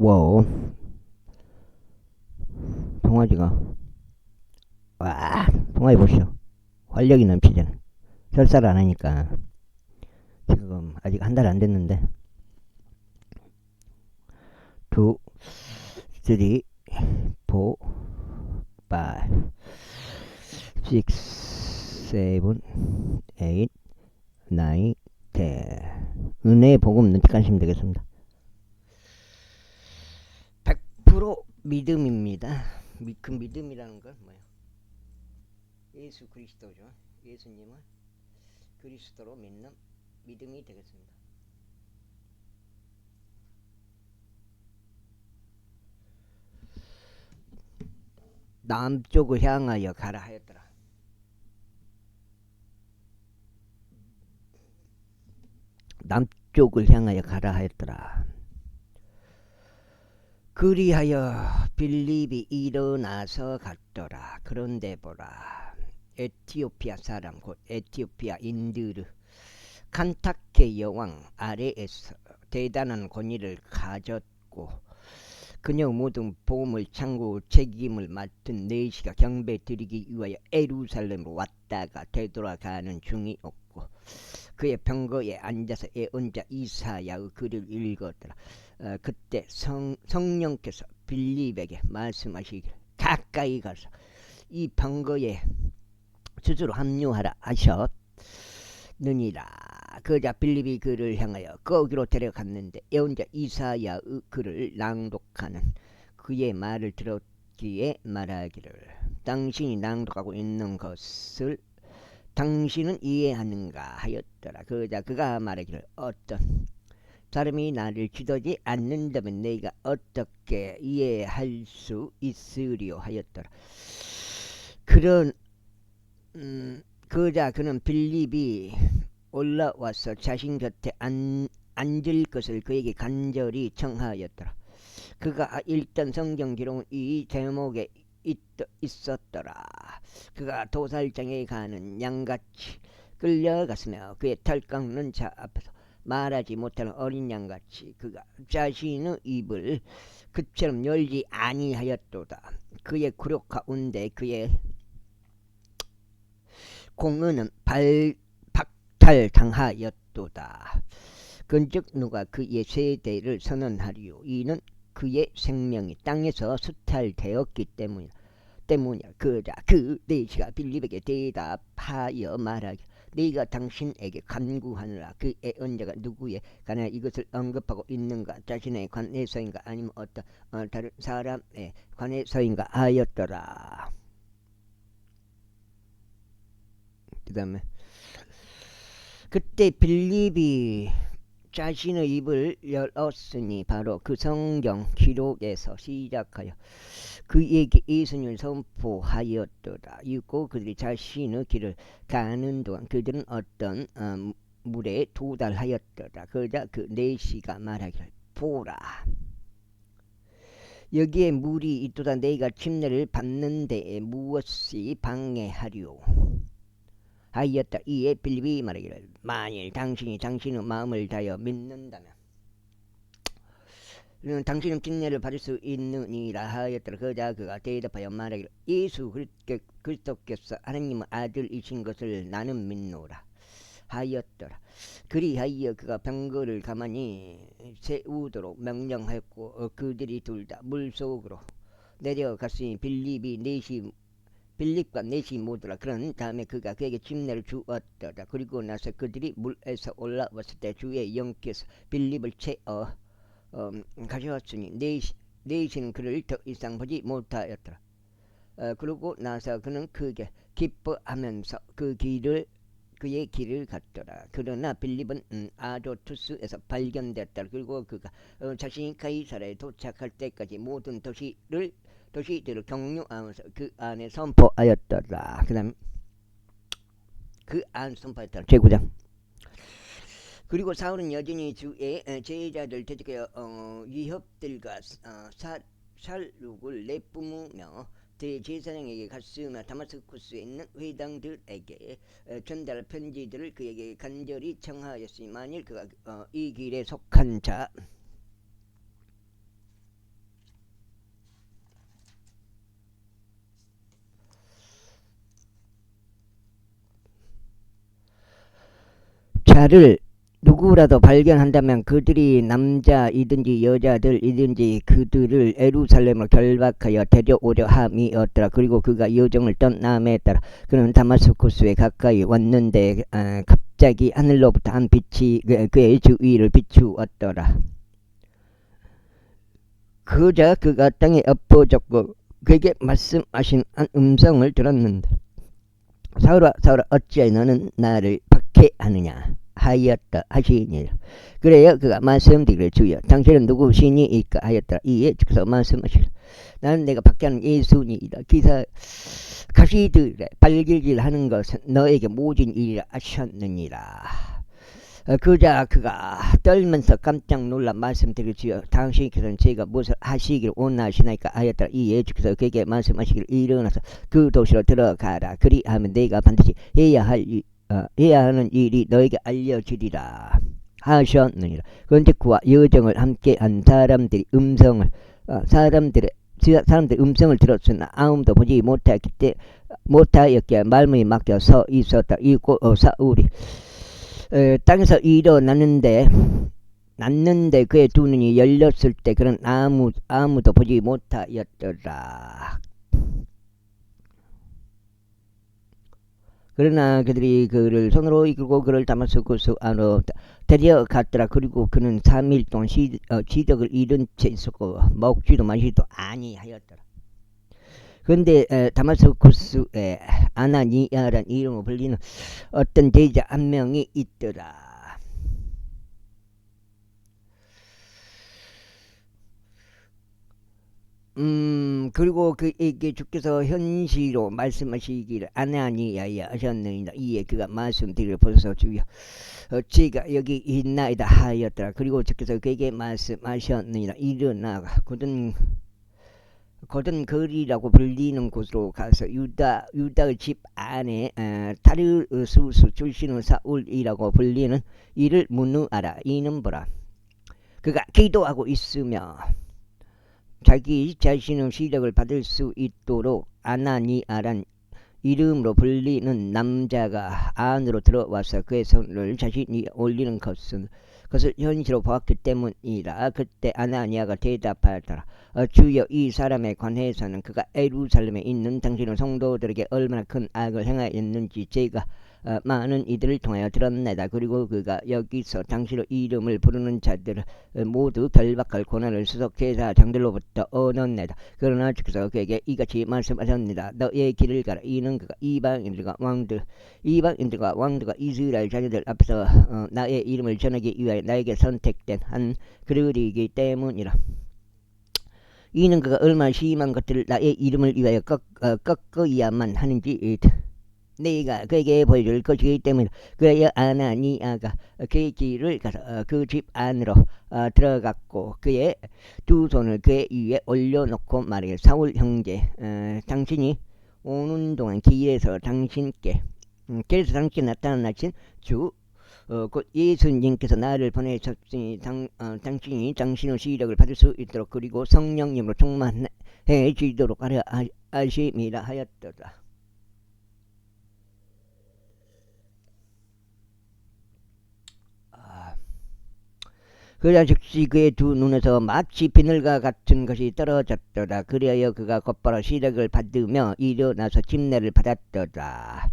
뭐 송아지가 와 송아지 보시오. 활력이 넘치잖아. 설사를 안 하니까 지금 아직 한 달 안 됐는데 2, 3, 4, 5, 6, 7, 8, 9, 10. 은혜의 복음 눈치 까시면 되겠습니다. 100% 믿음입니다. 그 믿음이라는 건 뭐예요? 예수 그리스도죠. 예수님을 그리스도로 믿는 믿음이 되겠습니다. 남쪽을 향하여 가라 하였더라. 남쪽을 향하여 가라 하였더라. 그리하여 빌립이 일어나서 갔더라. 그런데 보라, 에티오피아 사람 곧 에티오피아 인드르 칸타케 여왕 아래에서 대단한 권위를 가졌고 그녀 모든 보물 창고 책임을 맡은 네시가 경배 드리기 위하여 예루살렘으로 왔다가 되돌아가는 중이었고 그의 병거에 앉아서 예언자 이사야의 글을 읽었더라. 그때 성령께서 빌립에게 말씀하시기를 가까이 가서 이 병거에 스스로 합류하라 하셨느니라. 그자 빌립이 그를 향하여 거기로 데려갔는데 예언자 이사야의 글을 낭독하는 그의 말을 들었기에 말하기를 당신이 낭독하고 있는 것을 당신은 이해하는가 하였더라. 그자 그가 말하기를 어떤 사람이 나를 기도하지 않는다면 내가 어떻게 이해할 수 있으리요 하였더라. 그는 빌립이 올라와서 자신 곁에 앉을 것을 그에게 간절히 청하였더라. 그가 읽던 성경 기록은 이 제목에 있었더라. 그가 도살장에 가는 양같이 끌려갔으며 그의 털 깎는 자 앞에서 말하지 못하는 어린 양같이 그가 자신의 입을 그처럼 열지 아니하였도다. 그의 굴욕 가운데 그의 공의는 박탈당하였도다. 그런즉 누가 그의 세대를 선언하리요. 이는 그의 생명이 땅에서 수탈되었기 때문이야. 그자 그 네시가 빌립에게 대답하여 말하기 네가 당신에게 간구하느라 그 예언자가 누구에 관하여 이것을 언급하고 있는가? 자신의 관해서인가 아니면 어떤 다른 사람의 관해서인가 하였더라. 그 다음에 그때 빌립이 자신의 입을 열었으니 바로 그 성경 기록에서 시작하여 그에게 예수님을 선포하였더라. 이고 그들이 자신의 길을 가는 동안 그들은 어떤 물에 도달하였더라. 그러자 그 네시가 말하기를 보라, 여기에 물이 있도다. 내가 침례를 받는 데에 무엇이 방해하리요 하였다. 이에 빌립이 말하기를 만일 당신이 당신의 마음을 다하여 믿는다면 당신은 침례를 받을 수 있느니라 하였더라. 그자 그가 대답하여 말하기를 예수 그리스도께서 하나님의 아들이신 것을 나는 믿노라 하였더라. 그리하여 그가 병거를 가만히 세우도록 명령하였고 그들이 둘 다 물속으로 내려갔으니 빌립과 넷이 모두라. 그런 다음에 그가 그에게 침례를 주었더라. 그리고 나서 그들이 물에서 올라왔을 때 주의 영께서 빌립을 채워 가져왔으니 넷이는 그를 더 이상 보지 못하였더라. 그러고 나서 그는 크게 기뻐하면서 그의 길을 갔더라. 그러나 빌립은 아조투스에서 발견됐더라. 그리고 그가 자신이 가이사라에 도착할 때까지 모든 도시들을 경유하면서 그 안에 선포하였더라. 그 다음 그 안 선포했더라. 제9장. 그리고 사울은 여전히 주의 제자들 대적하여 위협들과 살육을 내뿜으며 대제사장에게 갔으며 다마스쿠스에 있는 회당들에게 전달 편지들을 그에게 간절히 청하였으니 만일 그가 이 길에 속한 자 자를 누구라도 발견한다면 그들이 남자이든지 여자들이든지 그들을 예루살렘으로 결박하여 데려오려 함이었더라. 그리고 그가 여정을 떠남에 따라 그는 다마스쿠스에 가까이 왔는데 갑자기 하늘로부터 한 빛이 그의 주위를 비추었더라. 그자 그가 땅에 엎어졌고 그에게 말씀하신 한 음성을 들었는데 사울아 사울아 어찌하여 너는 나를 박해하느냐 하였다 하시니라. 그래야 그가 말씀드리기를 주여 당신은 누구시니이까 하였더라. 이에 주께서 말씀하시라. 나는 내가 박해하는 예수니이다. 기사 가시들의 발길질 하는 것은 너에게 모진 일이라 하셨느니라. 그자 그가 떨면서 깜짝 놀라 말씀드리기를 주여 당신께서는 제가 무엇을 하시기를 원하시나이까 하였더라. 이에 주께서 그에게 말씀하시기를 일어나서 그 도시로 들어가라. 그리하면 내가 반드시 해야 하는 일이 너에게 알려지리라 하셨느니라. 그런데 그와 여정을 함께한 사람들이 사람들의 음성을 들었으나 아무도 보지 못하였기에 말문이 막혀 서 있었다. 이고 사울이 땅에서 일어났는데 그의 두 눈이 열렸을 때 그는 아무도 보지 못하였더라. 그러나 그들이 그를 손으로 이끌고 그를 다마스쿠스 안으로 데려갔더라. 그리고 그는 3일 동안 지덕을 잃은 채 있었고 먹지도 마시지도 아니하였더라. 그런데 다마스쿠스에 아나니아란 이름으로 불리는 어떤 제자 한 명이 있더라. 그리고 그에게 주께서 현시로 말씀하시기를 아나니아야 하셨느니라. 이에 그가 말씀드리기를 보소서 주여 제가 여기 있나이다 하였더라. 그리고 주께서 그에게 말씀하셨느니라. 일어나가 곧은 거리라고 불리는 곳으로 가서 유다의 집 안에 타르수스 출신의 사울이라고 불리는 이를 문의하라. 이는 보라 그가 기도하고 있으며 자기 자신의 시력을 받을 수 있도록 아나니아란 이름으로 불리는 남자가 안으로 들어와서 그의 손을 자신이 올리는 것을 현시로 보았기 때문이라. 그때 아나니아가 대답하였더라. 주여 이 사람에 관해서는 그가 예루살렘에 있는 당신의 성도들에게 얼마나 큰 악을 행하였는지 제가 많은 이들을 통하여 들었나이다. 그리고 그가 여기서 당신의 이름을 부르는 자들을 모두 결박할 권한을 수석 제사장들로부터 얻었나이다. 그러나 주께서 그에게 이같이 말씀하셨습니다. 너의 길을 가라. 이는 그가 이방인들과 왕들과 이스라엘 자녀들 앞에서 나의 이름을 전하기 위하여 나에게 선택된 한 그들이기 때문이라. 이는 그가 얼마나 심한 것들을 나의 이름을 위하여 꺾어야만 하는지 내가 그에게 보여줄 것이기 때문에 그의 아나니아가 그의 길을 가서 그 집 안으로 들어갔고 그의 두 손을 그의 위에 올려놓고 말해 사울 형제 당신이 오는 동안 길에서 당신께 나타나신 주 곧 예수님께서 나를 보내셨으니 당신이 당신의 시력을 받을 수 있도록 그리고 성령님으로 충만해지도록 하려 하심이라 하였더라. 그러자 즉시 그의 두 눈에서 마치 비늘과 같은 것이 떨어졌더라. 그리하여 그가 곧바로 시력을 받으며 일어나서 침례를 받았더라.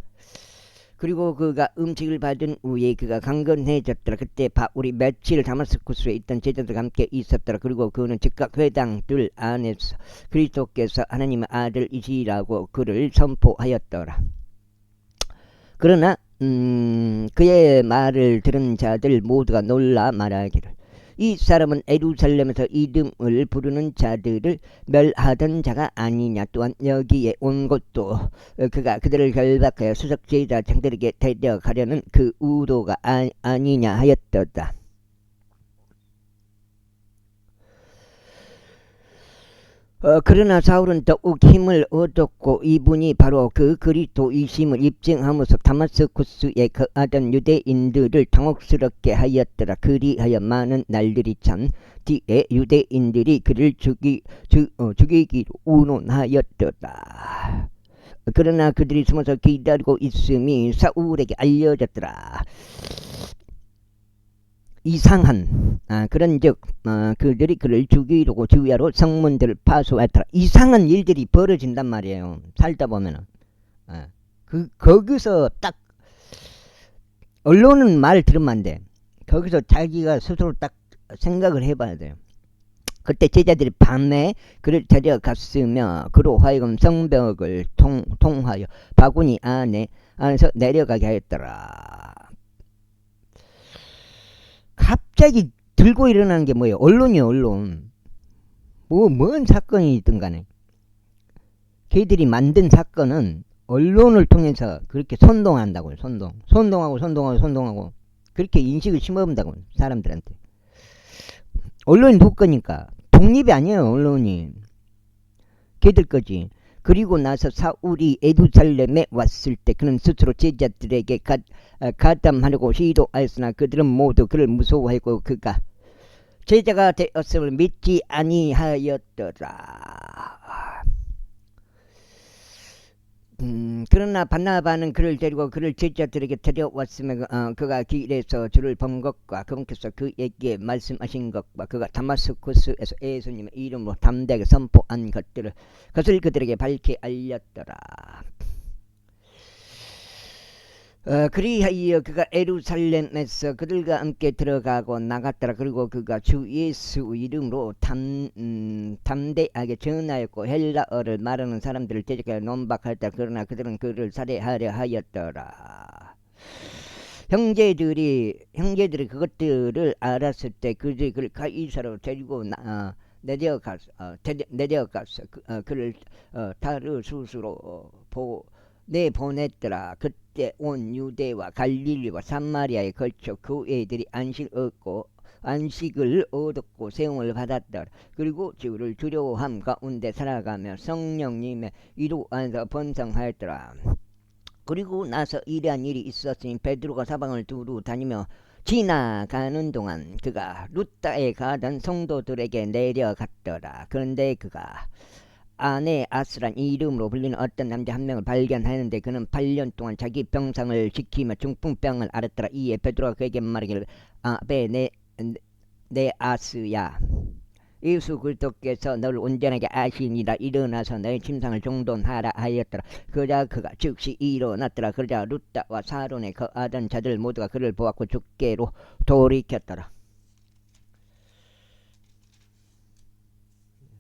그리고 그가 음식을 받은 후에 그가 강건해졌더라. 그때 바울이 며칠 다마스쿠스에 있던 제자들과 함께 있었더라. 그리고 그는 즉각 회당들 안에서 그리스도께서 하나님의 아들이시라고 그를 선포하였더라. 그러나 그의 말을 들은 자들 모두가 놀라 말하기를 이 사람은 예루살렘에서 이름을 부르는 자들을 멸하던 자가 아니냐. 또한 여기에 온 것도 그가 그들을 결박하여 수석제사장들에게 데려가려는 그 의도가 아니냐 하였도다. 그러나 사울은 더욱 힘을 얻었고 이분이 바로 그 그리스도이심을 입증하면서 다마스쿠스에 거하던 유대인들을 당혹스럽게 하였더라. 그리하여 많은 날들이 참 뒤에 유대인들이 그를 죽이기로 운운하였더라. 그러나 그들이 숨어서 기다리고 있음이 사울에게 알려졌더라. 이상한 그런즉 그들이 그를 죽이려고 주야로 성문들을 파수하였더라. 이상한 일들이 벌어진단 말이에요. 살다 보면은 거기서 딱 언론은 말 들으면 안 돼. 거기서 자기가 스스로 딱 생각을 해봐야 돼요. 그때 제자들이 밤에 그를 데려갔으며 그로 하여금 성벽을 통하여 바구니 안에서 내려가게 하였더라. 갑자기 들고 일어나는 게 뭐예요? 언론이요, 언론. 뭔 사건이 있든 간에 걔들이 만든 사건은 언론을 통해서 그렇게 선동한다고요. 선동하고 그렇게 인식을 심어본다고 사람들한테. 언론이 누구 거니까 독립이 아니에요. 언론이 걔들 거지. 그리고 나서 사울이 예루살렘에 왔을 때 그는 스스로 제자들에게 가담하려고 시도하였으나 그들은 모두 그를 무서워하고 그가 제자가 되었음을 믿지 아니하였더라. 그러나 바나바는 그를 데리고 그를 제자들에게 데려왔으며 그가 길에서 주를 본 것과 그분께서 그에게 말씀하신 것과 그가 다마스쿠스에서 예수님의 이름으로 담대하게 선포한 것을 그들에게 밝히 알렸더라. 그리하여 그가 예루살렘에서 그들과 함께 들어가고 나갔더라. 그리고 그가 주 예수 이름으로 담대하게 전하였고 헬라어를 말하는 사람들을 대적하여 논박하였다. 그러나 그들은 그를 살해하려 하였더라. 형제들이 그것들을 알았을 때 그들이 그를 가이사로 데리고 내려가서 그를 타르수스로 내보냈더라. 그때 온 유대와 갈릴리와 삼마리아에 걸쳐 그 애들이 안식을 얻었고 세움을 받았더라. 그리고 주를 두려워함 가운데 살아가며 성령님의 이루 안에서 번성하였더라. 그리고 나서 이러한 일이 있었으니 베드로가 사방을 두루 다니며 지나가는 동안 그가 루따에 가던 성도들에게 내려갔더라. 그런데 그가 아내 아스란 이름으로 불리는 어떤 남자 한 명을 발견하였는데 그는 8년 동안 자기 병상을 지키며 중풍병을 앓았더라. 이에 베드로가 그에게 말하기를 내 아스야, 예수 그리스도께서 너를 온전하게 아시니라. 일어나서 너의 침상을 정돈하라 하였더라. 그러자 그가 즉시 일어났더라. 그러자 루따와 사론에 거하던 자들 모두가 그를 보았고 주께로 돌이켰더라.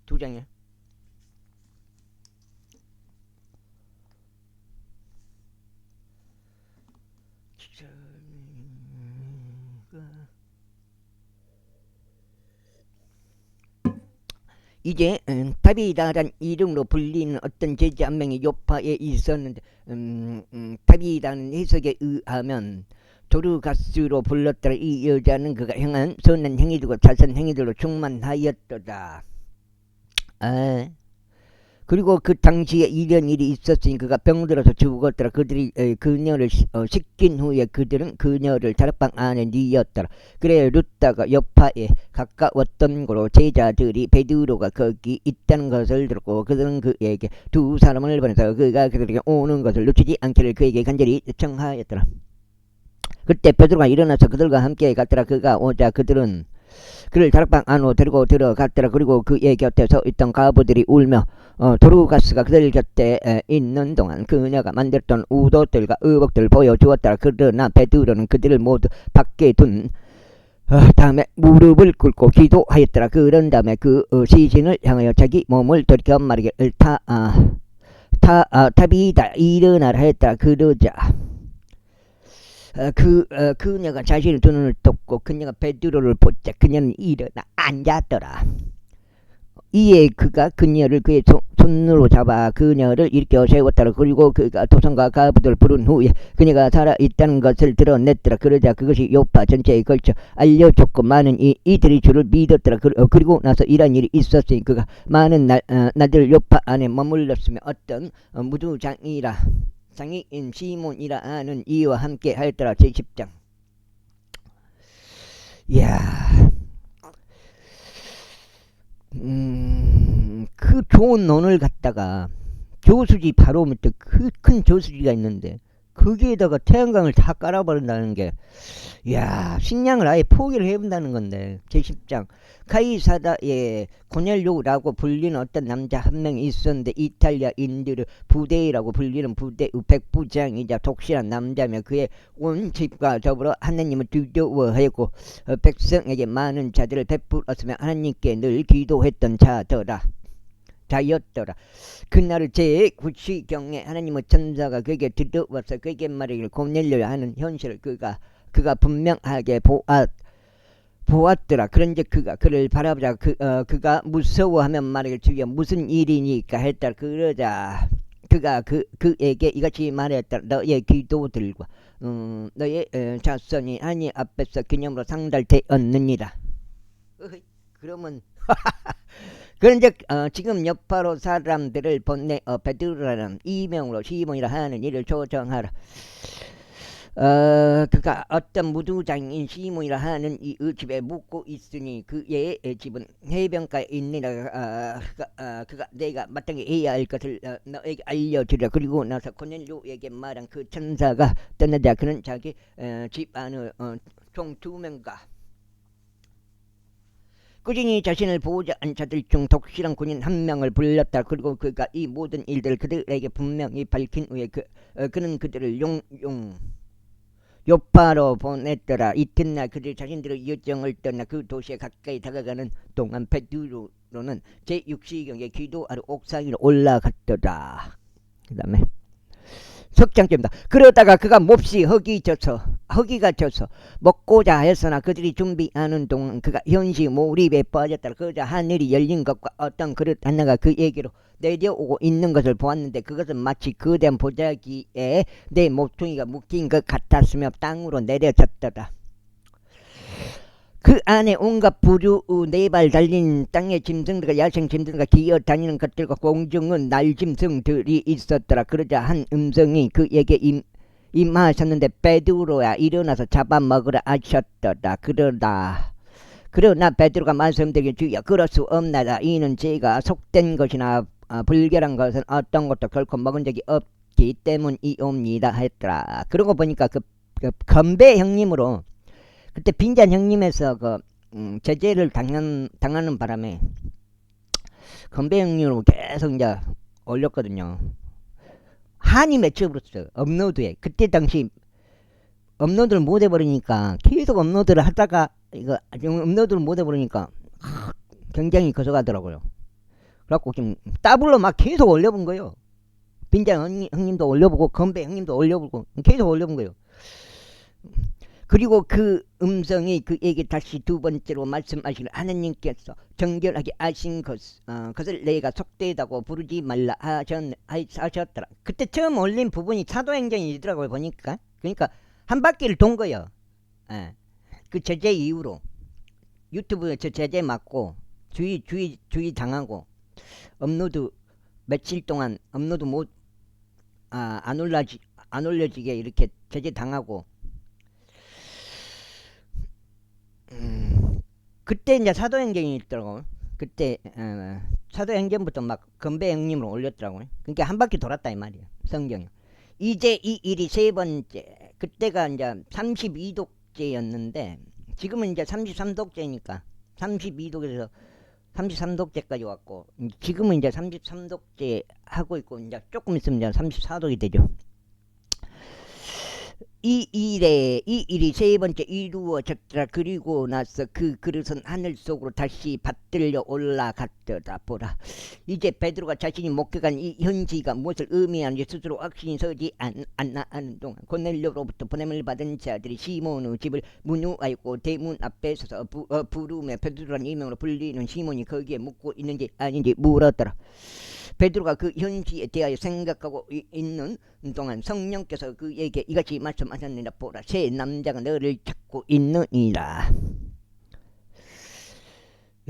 2장이야. 이제 다비다란 이름으로 불리는 어떤 제자 한 명이 요파에 있었는데 다비다는 해석에 의하면 도르가스로 불렀더라. 이 여자는 그가 행한 선한 행위들과 자선 행위들로 충만하였더라. 그리고 그 당시에 이런 일이 있었으니 그가 병들어서 죽었더라. 그들이 그녀를 씻긴 후에 그들은 그녀를 다락방 안에 뉘었더라. 그래 루따가 요파에 가까웠던 곳으로 제자들이 베드로가 거기 있다는 것을 들었고 그들은 그에게 두 사람을 보내서 그가 그들에게 오는 것을 놓치지 않기를 그에게 간절히 청하였더라. 그때 베드로가 일어나서 그들과 함께 갔더라. 그가 오자 그들은 그를 다락방 안으로 데리고 들어갔더라. 그리고 그의 곁에 서 있던 과부들이 울며 도르가스가 그들 곁에 있는 동안 그녀가 만들었던 우도들과 의복들을 보여주었더라. 그러나 베드로는 그들을 모두 밖에 둔 다음에 무릎을 꿇고 기도하였더라. 그런 다음에 그 시신을 향하여 자기 몸을 돌이켜 말하기를 타비다 일어나라 했더라. 그러자 그녀가 자신의 두 눈을 떴고 그녀가 베드로를 보자 그녀는 일어나 앉았더라. 이에 그가 그녀를 그의 손으로 잡아 그녀를 일으켜 세웠더라. 그리고 그가 도성과 가부들을 부른 후에 그녀가 살아있다는 것을 드러냈더라. 그러자 그것이 요파 전체에 걸쳐 알려졌고 많은 이들이 주를 믿었더라. 그리고 나서 이런 일이 있었으니 그가 많은 날들 요파 안에 머물렀으며 어떤 무두장이라 장애인 시몬이라 하는 이와 함께 하였더라. 제10장. 이야, 그 좋은 논을 갖다가 저수지 바로 밑에 그 큰 저수지가 있는데 거기에다가 태양광을 다 깔아버린다는 게, 이야, 식량을 아예 포기를 해본다는 건데. 제10장 카이사다의 고넬료라고 불리는 어떤 남자 한 명이 있었는데, 이탈리아인들의 부대라고 불리는 부대의 백부장이자 독실한 남자며 그의 온 집과 더불어 하나님을 두려워하고 백성에게 많은 자들을 베풀었으며 하나님께 늘 기도했던 자였더라. 그날을 제9시경에 하나님의 천사가 그에게 들어와서 그에게 말하기를 고넬료야 하는 현실을 그가 분명하게 보았더라. 그런즉 그가 그를 바라보자 그가 무서워하면 말하기를 주여 무슨 일이니까 했다. 그러자 그가 그에게 이같이 말했다. 너의 기도들과 너의 자손이 하나님 앞에서 기념으로 상달되었느니라. 그러면 그런즉 지금 여파로 사람들을 보내 베드로라는 이명으로 시몬이라 하는 이를 조정하라. 그가 어떤 무두장인 시몬이라 하는 이의 집에 묵고 있으니 그의 집은 해변가에 있느니라. 그가 내가 마땅히 해야 할 것을 너에게 알려주려. 그리고 나서 고넬료에게 말한 그 천사가 떠나자 그는 자기 집 안의 총 2명과 꾸준히 자신을 보호자 한 자들 중 독실한 군인 1명을 불렀다. 그리고 그가 이 모든 일들을 그들에게 분명히 밝힌 후에 그는 그들을 요파로 보냈더라. 이튿날 그들 자신들의 여정을 떠나 그 도시에 가까이 다가가는 동안 베드로는 제6시경에 기도하러 옥상 위로 올라갔더라. 그 다음에 석장입니다. 그러다가 그가 몹시 허기가 져서 먹고자 했으나 그들이 준비하는 동안 그가 현시 몰입에 빠졌다. 그러자 하늘이 열린 것과 어떤 그릇 하나가 그에게로 내려오고 있는 것을 보았는데 그것은 마치 거대한 보자기에 내 모퉁이가 묶인 것 같았으며 땅으로 내려졌더라. 그 안에 온갖 부류 4발 달린 땅의 짐승들과 야생 짐승들과 기어다니는 것들과 공중은 날짐승들이 있었더라. 그러자 한 음성이 그에게 임하셨는데 베드로야 일어나서 잡아먹으라 하셨더라. 그러나 베드로가 말씀드리기를 주여 그럴 수 없나이다. 이는 제가 속된 것이나 불결한 것은 어떤 것도 결코 먹은 적이 없기 때문이옵니다 했더라. 그러고 보니까 그 건배 형님으로 그때 빈잔 형님에서 제재를 당하는 바람에 건배 형님으로 계속 이제 올렸거든요. 한이 맺혀버렸어요. 업로드에. 그때 당시 업로드를 못 해버리니까 계속 업로드를 하다가 업로드를 못 해버리니까 굉장히 거서가더라고요. 그래갖고 지금 더블로 막 계속 올려본 거예요. 빈장 형님도 올려보고 건배 형님도 올려보고 계속 올려본 거예요. 그리고 그 음성이 그에게 다시 2번째로 말씀하시길 하나님께서 정결하게 아신 것을 내가 속되다고 부르지 말라 하셨더라. 그때 처음 올린 부분이 사도행전이더라고요. 보니까. 그러니까 한 바퀴를 돈 거예요. 그 제재 이후로 유튜브에 제재 맞고 주의 당하고 업로드 며칠 동안 업로드 안 올려지게 이렇게 제재 당하고 그때 이제 사도행전이 있더라고. 그때 사도행전부터 막 건배 형님으로 올렸더라고요. 그러니까 한 바퀴 돌았다 이 말이에요. 성경이. 이제 이 일이 3번째. 그때가 이제 32독째였는데 지금은 이제 33독째니까 32독에서 33독째까지 왔고 지금은 이제 33독째 하고 있고 이제 조금 있으면 이제 34독이 되죠. 이 일이 3번째 이루어졌더라. 그리고 나서 그 그릇은 하늘 속으로 다시 받들려 올라갔더라. 보라. 이제 베드로가 자신이 목격한 이 현지가 무엇을 의미하는지 스스로 확신이 서지 않나 하는 동안 고넬료로부터 보냄을 받은 자들이 시몬의 집을 문유하였고 대문 앞에 서서 부르며 베드로라는 이름으로 불리는 시몬이 거기에 묵고 있는지 아닌지 물었더라. 베드로가 그 현지에 대하여 생각하고 있는 동안 성령께서 그에게 이같이 말씀하셨느니라. 보라, 새 남자가 너를 찾고 있느니라.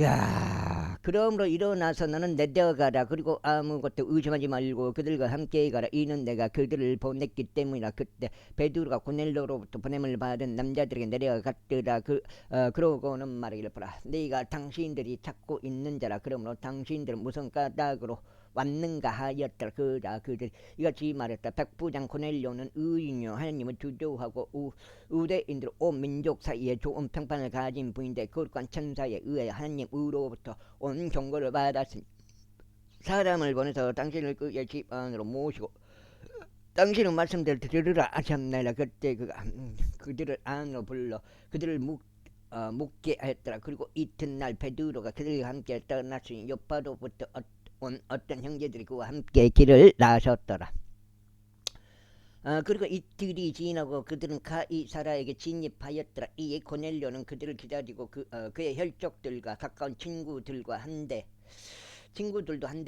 야, 그러므로 일어나서 너는 내려가라. 그리고 아무것도 의심하지 말고 그들과 함께 가라. 이는 내가 그들을 보냈기 때문이라. 그때 베드로가 고넬료로부터 보냄을 받은 남자들에게 내려갔더라. 그러고는 말하기를 보라, 네가 당신들이 찾고 있는 자라. 그러므로 당신들은 무슨 까닭으로 왔는가 하였더라. 그다 그들 이같이 말했다. 백부장 고넬료는 의인이요 하나님을 두려워하고 유대인들 온 민족 사이에 좋은 평판을 가진 분인데 거룩한 천사에 의하여 하나님 의로부터 온 경고를 받았으니 사람을 보내서 당신을 그의 집 안으로 모시고 당신은 말씀대로 들으라 하셨나이다. 그때 그들을 안으로 불러 그들을 묵게 하였더라. 그리고 이튿날 베드로가 그들과 함께 떠났으니 요파로부터 온 어떤 형제들이 그와 함께 길을 나섰더라. 그리고 이틀이 지나고 그들은 가이사라에게 진입하였더라. 이에 고넬료는 그들을 기다리고 그의 혈족들과 가까운 친구들도 한데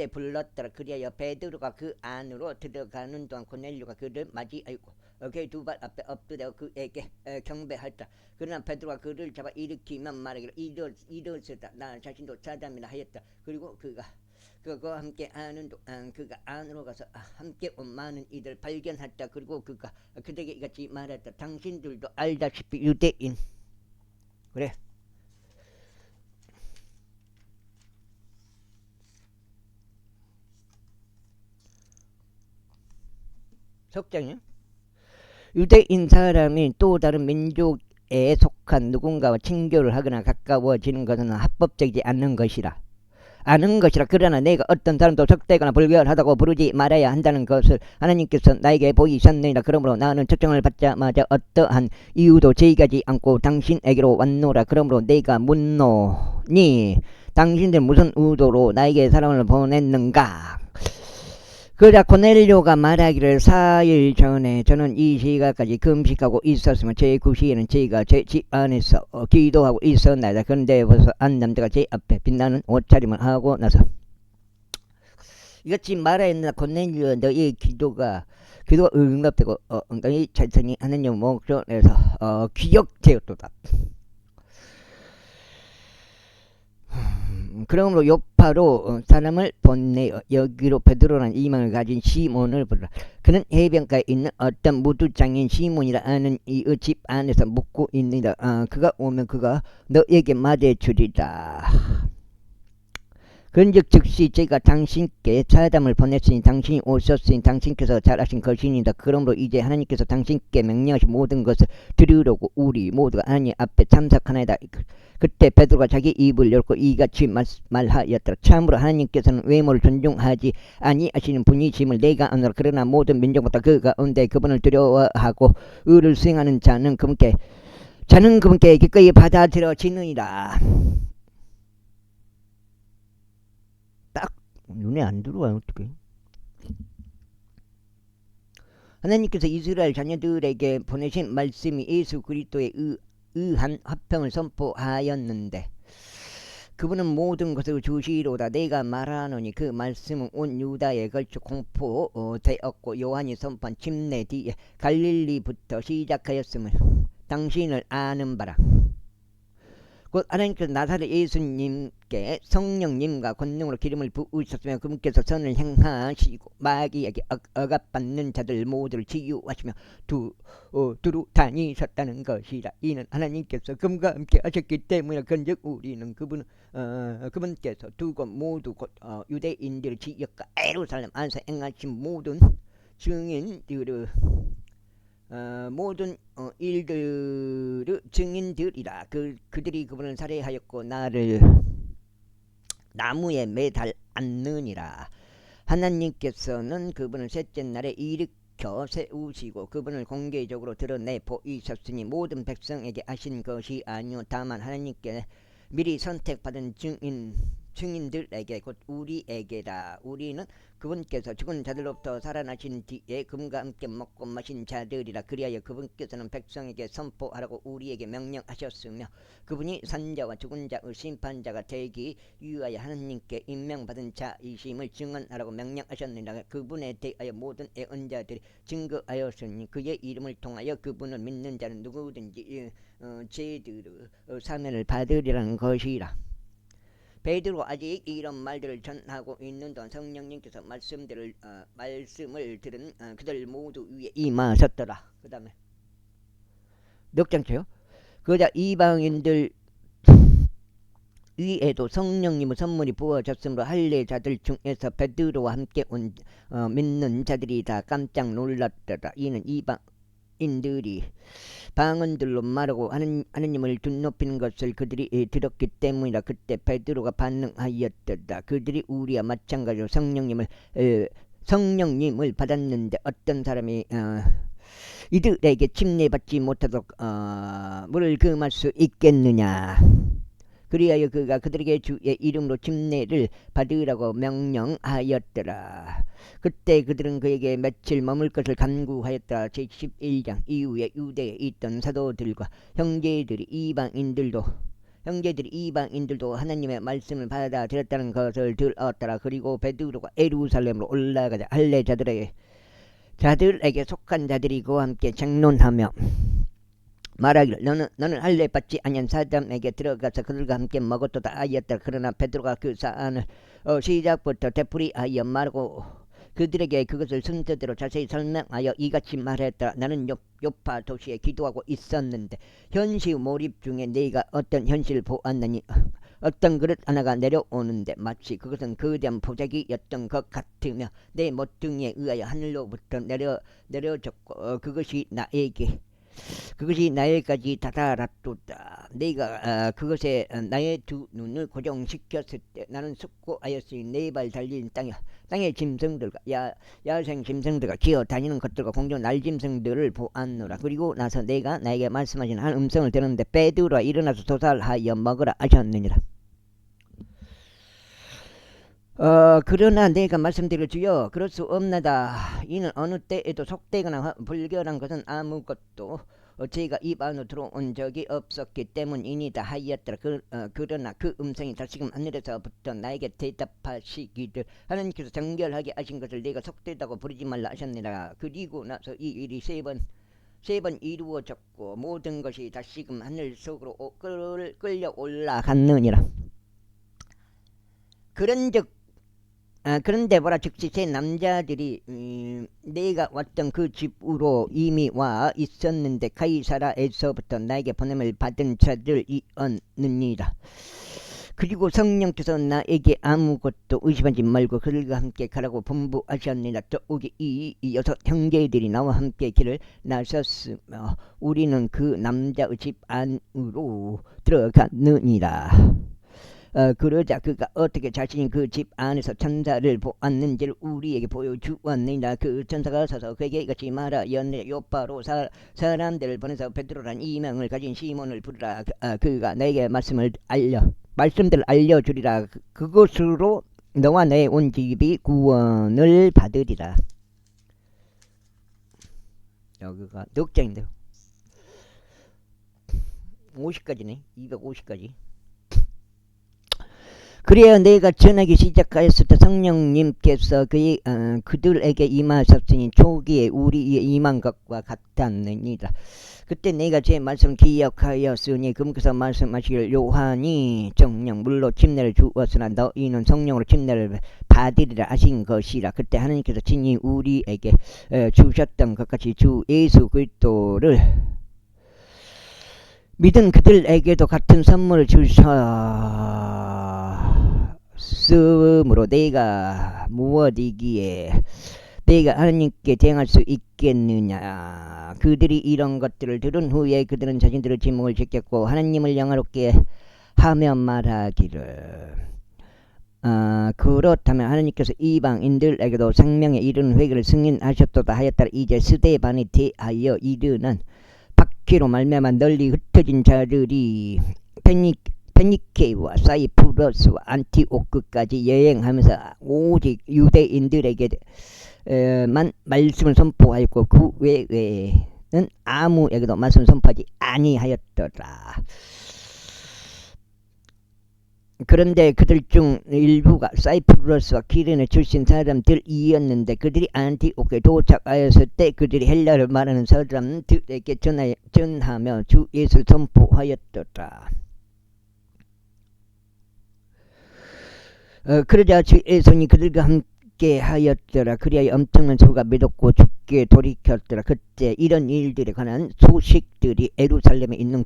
불렀더라. 그리하여 베드로가 그 안으로 들어가는 동안 고넬료가 그를 맞이하고 그의 두 발 앞에 엎드려 그에게 경배하였다. 그러나 베드로가 그를 잡아 일으키며 말하기를 이르시다 나 자신도 사람이라 하였다. 그리고 그가 함께 그가 안으로 가서 함께 온 많은 이들 발견했다. 그리고 그가 그들에게 이같이 말했다. 당신들도 알다시피 유대인 그래 석장이요? 유대인 사람이 또 다른 민족에 속한 누군가와 친교를 하거나 가까워지는 것은 합법적이지 않는 것이라. 아는 것이라. 그러나 내가 어떤 사람도 적대거나 불결하다고 부르지 말아야 한다는 것을 하나님께서 나에게 보이셨느니라. 그러므로 나는 초청을 받자마자 어떠한 이유도 제기하지 않고 당신에게로 왔노라. 그러므로 내가 묻노니 당신들 무슨 의도로 나에게 사람을 보냈는가? 그러자 고넬료가 말하기를 4일 전에 저는 이 시간까지 금식하고 있었으며 제9시에는 제가 제 집 안에서 기도하고 있었나이다. 그런데 벌써 한 남자가 제 앞에 빛나는 옷차림을 하고 나서 이같이 말하였나 고넬료 너의 기도가 응답되고 너희 자신이 하나님 목전에서 기억되었도다. 그러므로 요파로 사람을 보내어 여기로 베드로라는 이름을 가진 시몬을 부르라. 그는 해변가에 있는 어떤 무두장인 시몬이라 하는 이의 집 안에서 묵고 있느니라. 그가 오면 그가 너에게 말해주리라. 그런즉 즉시 제가 당신께 사람을 보냈으니 당신이 오셨으니 당신께서 잘하신 것이니이다. 그러므로 이제 하나님께서 당신께 명령하신 모든 것을 들으려고 우리 모두가 하나님 앞에 참석하나이다. 그때 베드로가 자기 입을 열고 이같이 말하였더라. 참으로 하나님께서는 외모를 존중하지 아니하시는 분이심을 내가 아노라. 그러나 모든 민족보다 그 가운데 그분을 두려워하고 의를 수행하는 자는 그분께 기꺼이 받아들여지느니라. 딱 눈에 안 들어와요. 어떡해. 하나님께서 이스라엘 자녀들에게 보내신 말씀이 예수 그리스도의 의한 화평을 선포하였는데 그분은 모든 것을 주시로다. 내가 말하노니 그 말씀은 온 유다에 걸쳐 공포되었고 요한이 선포한 침례 뒤에 갈릴리부터 시작하였음을 당신을 아는 바라. 곧 하나님께서 나사렛 예수님께 성령님과 권능으로 기름을 부으셨으며 그분께서 선을 행하시고 마귀에게 억압받는 자들 모두를 치유하시며 두루 다니셨다는 것이라. 이는 하나님께서 그분과 함께 하셨기 때문에 그런즉 우리는 그분께서 두 곳 모두 곧 유대인들 지역과 예루살렘 안에서 행하신 모든 증인들을 모든 일들의 증인들이라. 그들이 그분을 살해하였고 나를 나무에 매달았느니라. 하나님께서는 그분을 셋째 날에 일으켜 세우시고 그분을 공개적으로 드러내 보이셨으니 모든 백성에게 하신 것이 아니요 다만 하나님께 미리 선택받은 증인들에게 곧 우리에게라. 우리는 그분께서 죽은 자들로부터 살아나신 뒤에 그분과 함께 먹고 마신 자들이라. 그리하여 그분께서는 백성에게 선포하라고 우리에게 명령하셨으며 그분이 산자와 죽은 자의 심판자가 되기 위하여 하나님께 임명받은 자이심을 증언하라고 명령하셨느니라. 그분에 대하여 모든 예언자들이 증거하였으니 그의 이름을 통하여 그분을 믿는 자는 누구든지 죄들의 사면을 받으리라는 것이라. 베드로 아직 이런 말들을 전하고 있는 동안 성령님께서 말씀을 들은 그들 모두 위에 임하셨더라. 그 다음에 넉장쳐요. 그러자 이방인들 위에도 성령님의 선물이 부어졌으므로 할례 자들 중에서 베드로와 함께 온 믿는 자들이 다 깜짝 놀랐더라. 이는 이방인들이 방언들로 말하고 하느님을 눈높이는 것을 그들이 들었기 때문이라. 그때 베드로가 반응하였더라. 그들이 우리와 마찬가지로 성령님을 받았는데 어떤 사람이 이들에게 침례받지 못하도록 물을 금할 수 있겠느냐. 그리하여 그가 그들에게 주의 이름으로 침례를 받으라고 명령하였더라. 그때 그들은 그에게 며칠 머물 것을 간구하였다. 제11장 이후에 유대에 있던 사도들과 형제들이 이방인들도 하나님의 말씀을 받아들였다는 것을 들었더라. 그리고 베드로가 예루살렘으로 올라가자 할례 자들에게 속한 자들이 그와 함께 장론하며 말하기를 너는 할례 받지 아니한 사람에게 들어가서 그들과 함께 먹었도다 하였다. 그러나 베드로가 그 사안을 시작부터 되풀이하여 말하고 그들에게 그것을 순서대로 자세히 설명하여 이같이 말했다. 나는 요파 도시에 기도하고 있었는데 현시 몰입 중에 내가 어떤 현실을 보았느니 어떤 그릇 하나가 내려오는데 마치 그것은 거대한 보자기였던 것 같으며 내 모퉁이에 의하여 하늘로부터 내려졌고 그것이 나에게까지 다다랐도다. 내가 그것에 나의 두 눈을 고정시켰을 때 나는 숙고하였으니 네 발 달린 땅의 짐승들과 야생 짐승들과 기어다니는 것들과 공중 날짐승들을 보았노라. 그리고 나서 내가 나에게 말씀하신 한 음성을 들었는데 베드로가 일어나서 도살하여 먹으라 하셨느니라. 그러나 내가 말씀드릴 주여 그럴 수 없나다. 이는 어느 때에도 속되거나 불결한 것은 아무것도 제가 입 안으로 들어온 적이 없었기 때문이니다 하였더라. 그러나 그 음성이 다시금 하늘에서부터 나에게 대답하시기를 하나님께서 정결하게 하신 것을 내가 속되다고 부르지 말라 하셨느니라. 그리고 나서 이 일이 세 번 이루어졌고 모든 것이 다시금 하늘 속으로 끌려 올라갔느니라. 그런데 보라 즉시 제 남자들이 내가 왔던 그 집으로 이미 와 있었는데 가이사라에서부터 나에게 보냄을 받은 자들이었느니라. 그리고 성령께서 나에게 아무것도 의심하지 말고 그들과 함께 가라고 분부하셨느니라. 더욱이 이 여섯 형제들이 나와 함께 길을 나섰으며 우리는 그 남자의 집 안으로 들어갔느니라. 그러자 그가 어떻게 자신이 그 집 안에서 천사를 보았는지를 우리에게 보여주었느니라. 그 천사가 서서 그에게 이같이 말하였느니라. 요파로 사람들을 보내서 베드로란 이명을 가진 시몬을 부르라. 그가 너에게 말씀들을 알려주리라. 그것으로 너와 내 온 집이 구원을 받으리라. 여기가 넉 장인데요. 50까지네. 250까지. 그래야 내가 전하기 시작하였을 때 성령님께서 그들에게 임하셨으니 초기에 우리의 임한 것과 같았느니라. 그때 내가 제 말씀 기억하였으니 그분께서 말씀하시기를 요한이 정령 물로 침례를 주었으나 너희는 성령으로 침례를 받으리라 하신 것이라. 그때 하나님께서 친히 우리에게 주셨던 것 같이 주 예수 그리스도를 믿은 그들에게도 같은 선물을 주셨으므로 내가 무엇이기에 내가 하나님께 대항할 수 있겠느냐. 그들이 이런 것들을 들은 후에 그들은 자신들의 지목을 지켰고 하나님을 영화롭게 하며 말하기를 그렇다면 하나님께서 이방인들에게도 생명에 이르는 회개를 승인하셨도다 하였더라. 이제 스데반에 대하여 이르는 박해로 말미암아 널리 흩어진 자들이 페니케와 사이프러스와 안티오크까지 여행하면서 오직 유대인들에게만 말씀을 선포하였고 그 외에는 아무에게도 말씀을 선포하지 아니하였더라. 그런데 그들 중 일부가 사이프러스와 키레네 출신 사람들이었는데 그들이 안티오크에 도착하였을 때 그들이 헬라를 말하는 사람들에게 전하며 주 예수를 선포하였더라. 그러자 주 예수님이 그들과 함께 하였더라. 그리하여 엄청난 수가 믿었고 죽게 돌이켰더라. 그때 이런 일들에 관한 소식들이 예루살렘에 있는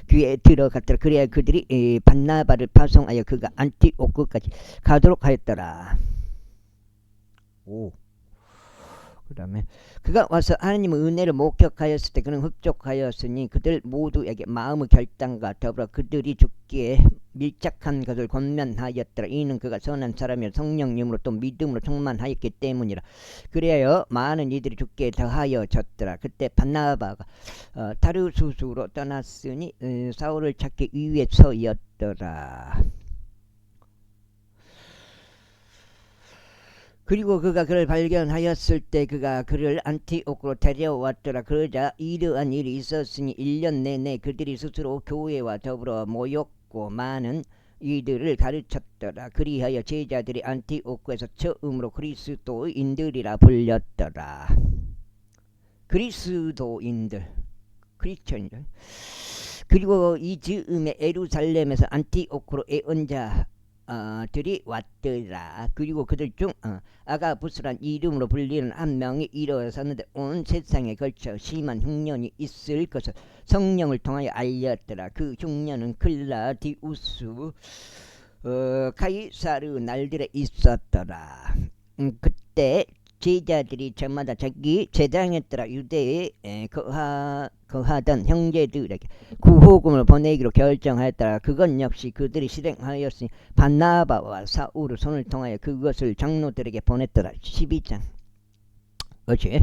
귀에 들어갔더라. 그래야 그들이 바나바를 파송하여 그가 안티오크까지 가도록 하였더라. 오. 그 다음에 그가 와서 하나님의 은혜를 목격하였을 때 그는 흡족하였으니 그들 모두에게 마음의 결단과 더불어 그들이 죽기에 밀착한 것을 권면하였더라. 이는 그가 선한 사람이요 성령님으로 또 믿음으로 충만하였기 때문이라. 그래야 많은 이들이 죽기에 더하여졌더라. 그때 바나바가 타르수스로 떠났으니 사울을 찾기 위해서였더라. 그리고 그가 그를 발견하였을 때 그가 그를 안티오크로 데려왔더라. 그러자 이러한 일이 있었으니 1년 내내 그들이 스스로 교회와 더불어 모였고 많은 이들을 가르쳤더라. 그리하여 제자들이 안티오크에서 처음으로 그리스도인들이라 불렸더라. 그리스도인들, 크리스천들. 그리고 이 즈음에 예루살렘에서 안티오크로 애언자 들이 왔더라. 그리고 그들 중 아가부스란 이름으로 불리는 한 명이 일어섰는데 온 세상에 걸쳐 심한 흉년이 있을 것을 성령을 통하여 알렸더라. 그 흉년은 클라디우스 가이사르 날들에 있었더라. 그때 제자들이 저마다 자기 제장에 따라 유대에 거하던 형제들에게 구호금을 보내기로 결정하였더라. 그건 역시 그들이 실행하였으니 바나바와 사울의 손을 통하여 그것을 장로들에게 보냈더라. 12장. 그렇지?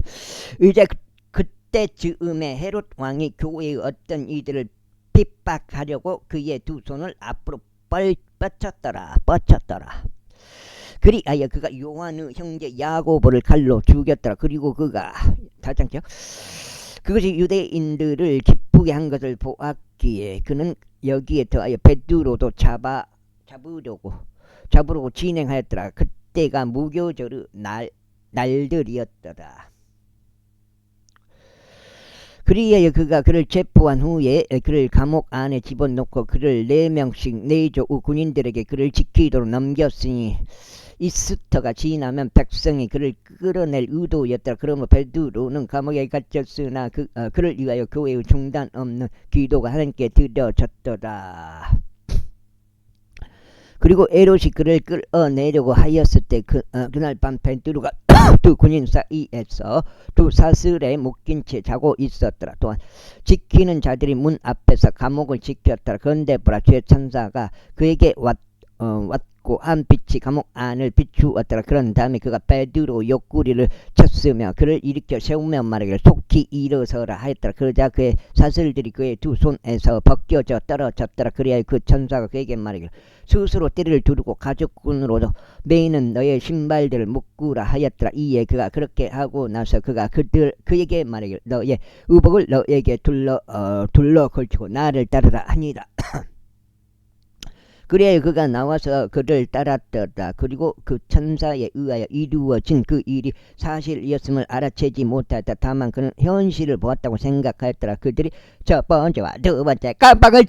이제 그때 즈음에 헤롯 왕이 교회의 어떤 이들을 핍박하려고 그의 두 손을 앞으로 뻗쳤더라. 그리하여 그가 요한의 형제 야고보를 칼로 죽였더라. 그리고 그가 다장죠. 그것이 유대인들을 기쁘게 한 것을 보았기에 그는 여기에 더하여 베드로도 잡으려고 진행하였더라. 그때가 무교절의 날들이었더라. 그리하여 그가 그를 체포한 후에 그를 감옥 안에 집어넣고 그를 4명씩 내조의 군인들에게 그를 지키도록 넘겼으니 이스터가 지나면 백성이 그를 끌어낼 의도였더라. 그러므로 베드로는 감옥에 갇혔으나 그를 위하여 교회의 중단 없는 기도가 하나님께 드려졌더라. 그리고 에롯이 그를 끌어내려고 하였을 때 그날 밤 베드로가 두 군인 사이에서 두 사슬에 묶인 채 자고 있었더라. 또한 지키는 자들이 문 앞에서 감옥을 지켰더라. 그런데 보라 주의 천사가 그에게 왔고 한 빛이 감옥 안을 비추었더라. 그런 다음에 그가 베드로 옆구리를 쳤으며 그를 일으켜 세우며 말하기를 속히 일어서라 하였더라. 그러자 그의 사슬들이 그의 두 손에서 벗겨져 떨어졌더라. 그리하여 그 천사가 그에게 말하기를 스스로 띠를 두르고 가죽끈으로 매이는 너의 신발들을 묶으라 하였더라. 이에 그가 그렇게 하고 나서 그가 그에게 말하기를 너의 의복을 너에게 둘러 걸치고 나를 따르라 하니라. 그래야 그가 나와서 그를 따랐더라. 그리고 그 천사에 의하여 이루어진 그 일이 사실이었음을 알아채지 못하였다. 다만 그는 현실을 보았다고 생각하였더라. 그들이 첫 번째와 두 번째 깜빡을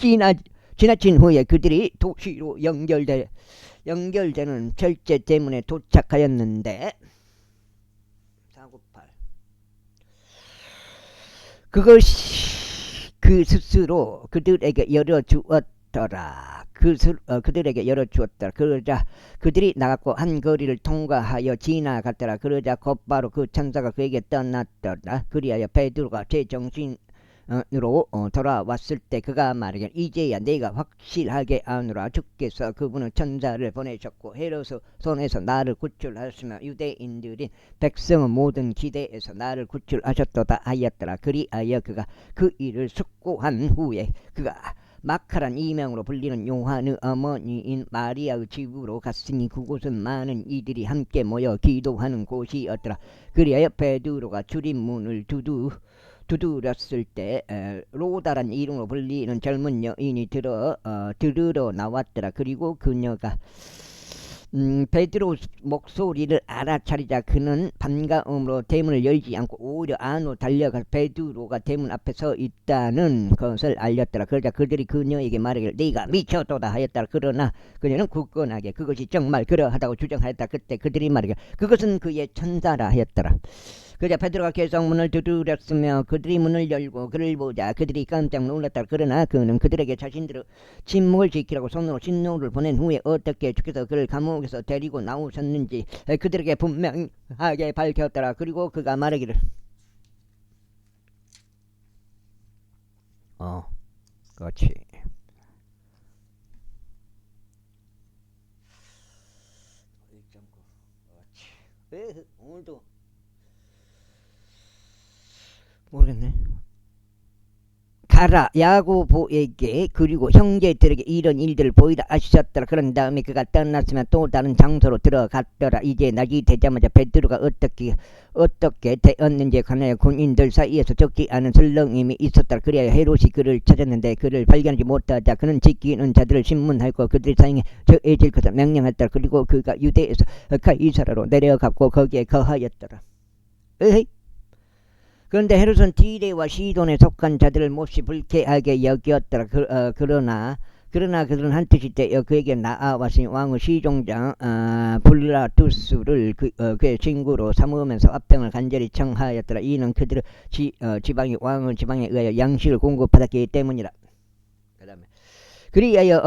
지나친 후에 그들이 도시로 연결되는 철제 때문에 도착하였는데 498 그것이 그 스스로 그들에게 열어주었더라. 그들에게 열어주었더라. 그러자 그들이 나갔고 한 거리를 통과하여 지나갔더라. 그러자 곧바로 그 천사가 그에게 떠났더라. 그리하여 베드로가 제정신으로 돌아왔을 때 그가 말하기를 이제야 내가 확실하게 아노라. 주께서 그분은 천사를 보내셨고 헤롯의 손에서 나를 구출하셨으며 유대인들인 백성의 모든 기대에서 나를 구출하셨도다 하였더라. 그리하여 그가 그 일을 숙고한 후에 그가 마카란 이명으로 불리는 요한의 어머니인 마리아의 집으로 갔으니 그곳은 많은 이들이 함께 모여 기도하는 곳이었더라. 그리하여 베드로가 출입문을 두드렸을 때 로다란 이름으로 불리는 젊은 여인이 들으러 나왔더라. 그리고 그녀가 베드로 목소리를 알아차리자 그는 반가움으로 대문을 열지 않고 오히려 안으로 달려가 베드로가 대문 앞에 서 있다는 것을 알렸더라. 그러자 그들이 그녀에게 말하기를 네가 미쳤도다 하였더라. 그러나 그녀는 굳건하게 그것이 정말 그러하다고 주장하였다. 그때 그들이 말하기를 그것은 그의 천사라 하였더라. 그자 베드로가 계속 문을 두드렸으며 그들이 문을 열고 그를 보자 그들이 깜짝 놀랐다. 그러나 그는 그들에게 자신들의 침묵을 지키라고 손으로 진노를 보낸 후에 어떻게 주께서 그를 감옥에서 데리고 나오셨는지 그들에게 분명하게 밝혔더라. 그리고 그가 말하기를 그렇지. 오늘도 모르겠네. 가라 야고보에게 그리고 형제들에게 이런 일들을 보이라 하셨더라. 그런 다음에 그가 떠났으면 또 다른 장소로 들어갔더라. 이제 낮이 되자마자 베드로가 어떻게 되었는지에 관하여 군인들 사이에서 적지 않은 설렁임이 있었더라. 그래야 헤롯이 그를 찾았는데 그를 발견하지 못하자 그는 지키는 자들을 신문하고 그들이 사형에 처해질 것을 명령했더라. 그리고 그가 유대에서 가이사라로 내려갔고 거기에 거하였더라. 에헤이. 그런데 헤롯은 디레와 시돈에 속한 자들을 몹시 불쾌하게 여겼더라. 그러나 그들은 한뜻이 되어 그에게 나아왔으니 왕의 시종장 블라투스를 그의 친구로 삼으면서 합병을 간절히 청하였더라. 이는 그들의 왕의 지방에 의하여 양식을 공급받았기 때문이라. 그 다음에 그리하여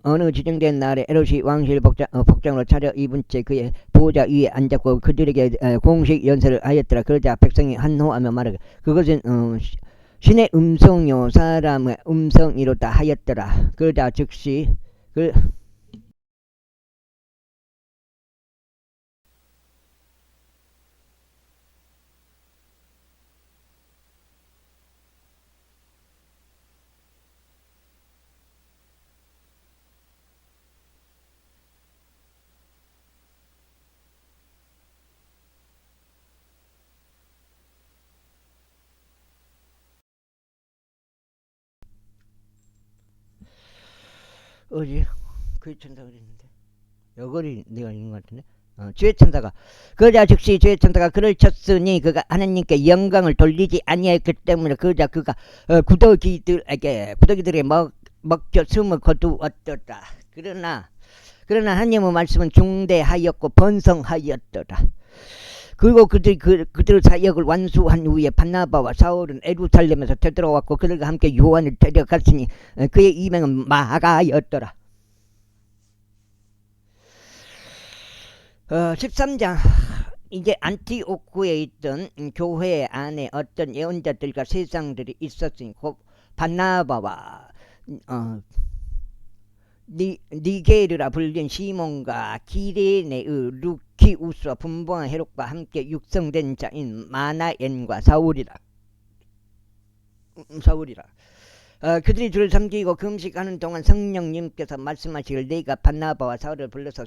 어느 지정된 날에 헤롯이 왕실 복장으로 차려입은 채 그의 보좌 위에 앉았고 그들에게 공식 연설을 하였더라. 그러자 백성이 한호하며 말하기를 그것은 신의 음성이요 사람의 음성이로다 하였더라. 그러자 즉시 어디 그의 천사가 그랬는데 여거리 내가 읽은 것 같은데 주의 천사가 그러자 즉시 주의 천사가 그를 쳤으니 그가 하나님께 영광을 돌리지 아니하였기 때문에 그러자 그가 구더기들에게 먹겨 숨을 거두었더라. 그러나 하나님의 말씀은 중대하였고 번성하였더라. 그리고 그들 사역을 완수한 후에 바나바와 사울은 예루살렘에서 되돌아왔고 그들과 함께 요한을 데려갔으니 그의 이명은 마가였더라. 13장 이제 안티오쿠에 있던 교회 안에 어떤 예언자들과 세상들이 있었으니 곧 바나바와 니게르라 불린 시몬과 기레네의 루키우스와 분봉한 헤롯과 함께 육성된 자인 마나엔과 사울이라. 그들이 주를 섬기고 금식하는 동안 성령님께서 말씀하시기를 내가 바나바와 사울을 불러서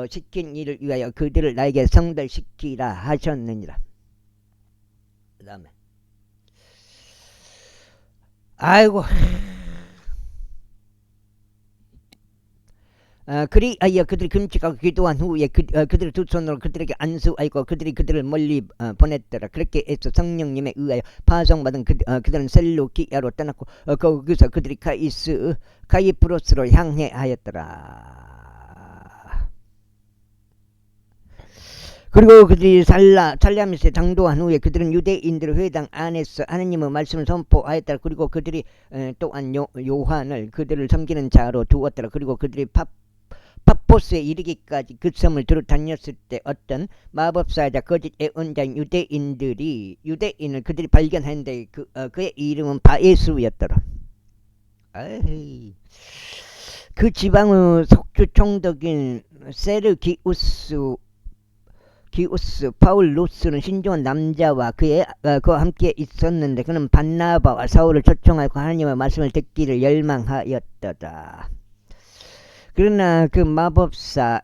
시킨 일을 위하여 그들을 나에게 성달시키라 하셨느니라. 그 다음에 아이고 그리하여 그들이 금식하고 기도한 후에 그들의 두 손으로 그들에게 안수하였고 그들을 멀리 보냈더라. 그렇게 해서 성령님에 의하여 파송받은 그들은 셀루키아로 떠났고 거기서 그들이 가이프로스로 향해 하였더라. 그리고 그들이 살라미스에 당도한 후에 그들은 유대인들의 회당 안에서 하나님의 말씀을 선포하였더라. 그리고 그들이 또한 요한을 그들을 섬기는 자로 두었더라. 그리고 그들이 파포스에 이르기까지 그 섬을 두루 다녔을 때 어떤 마법사자 거짓 예언자인 유대인을 그들이 발견했는데 그의 이름은 바예수였더라. 그 지방의 속주 총독인 세르기우스 파울루스는 신중한 남자와 그와 함께 있었는데 그는 바나바와 사울을 초청하고 하나님의 말씀을 듣기를 열망하였더라. 그러나 그 마법사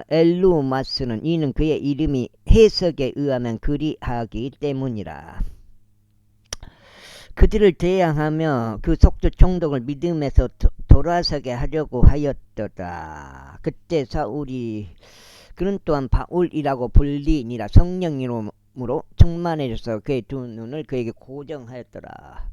엘루마스는 이는 그의 이름이 해석에 의하면 그리하기 때문이라. 그들을 대항하며 그 속주 총독을 믿음에서 돌아서게 하려고 하였더라. 그때 사울이 그는 또한 바울이라고 불리니라 성령으로 충만해져서 그의 두 눈을 그에게 고정하였더라.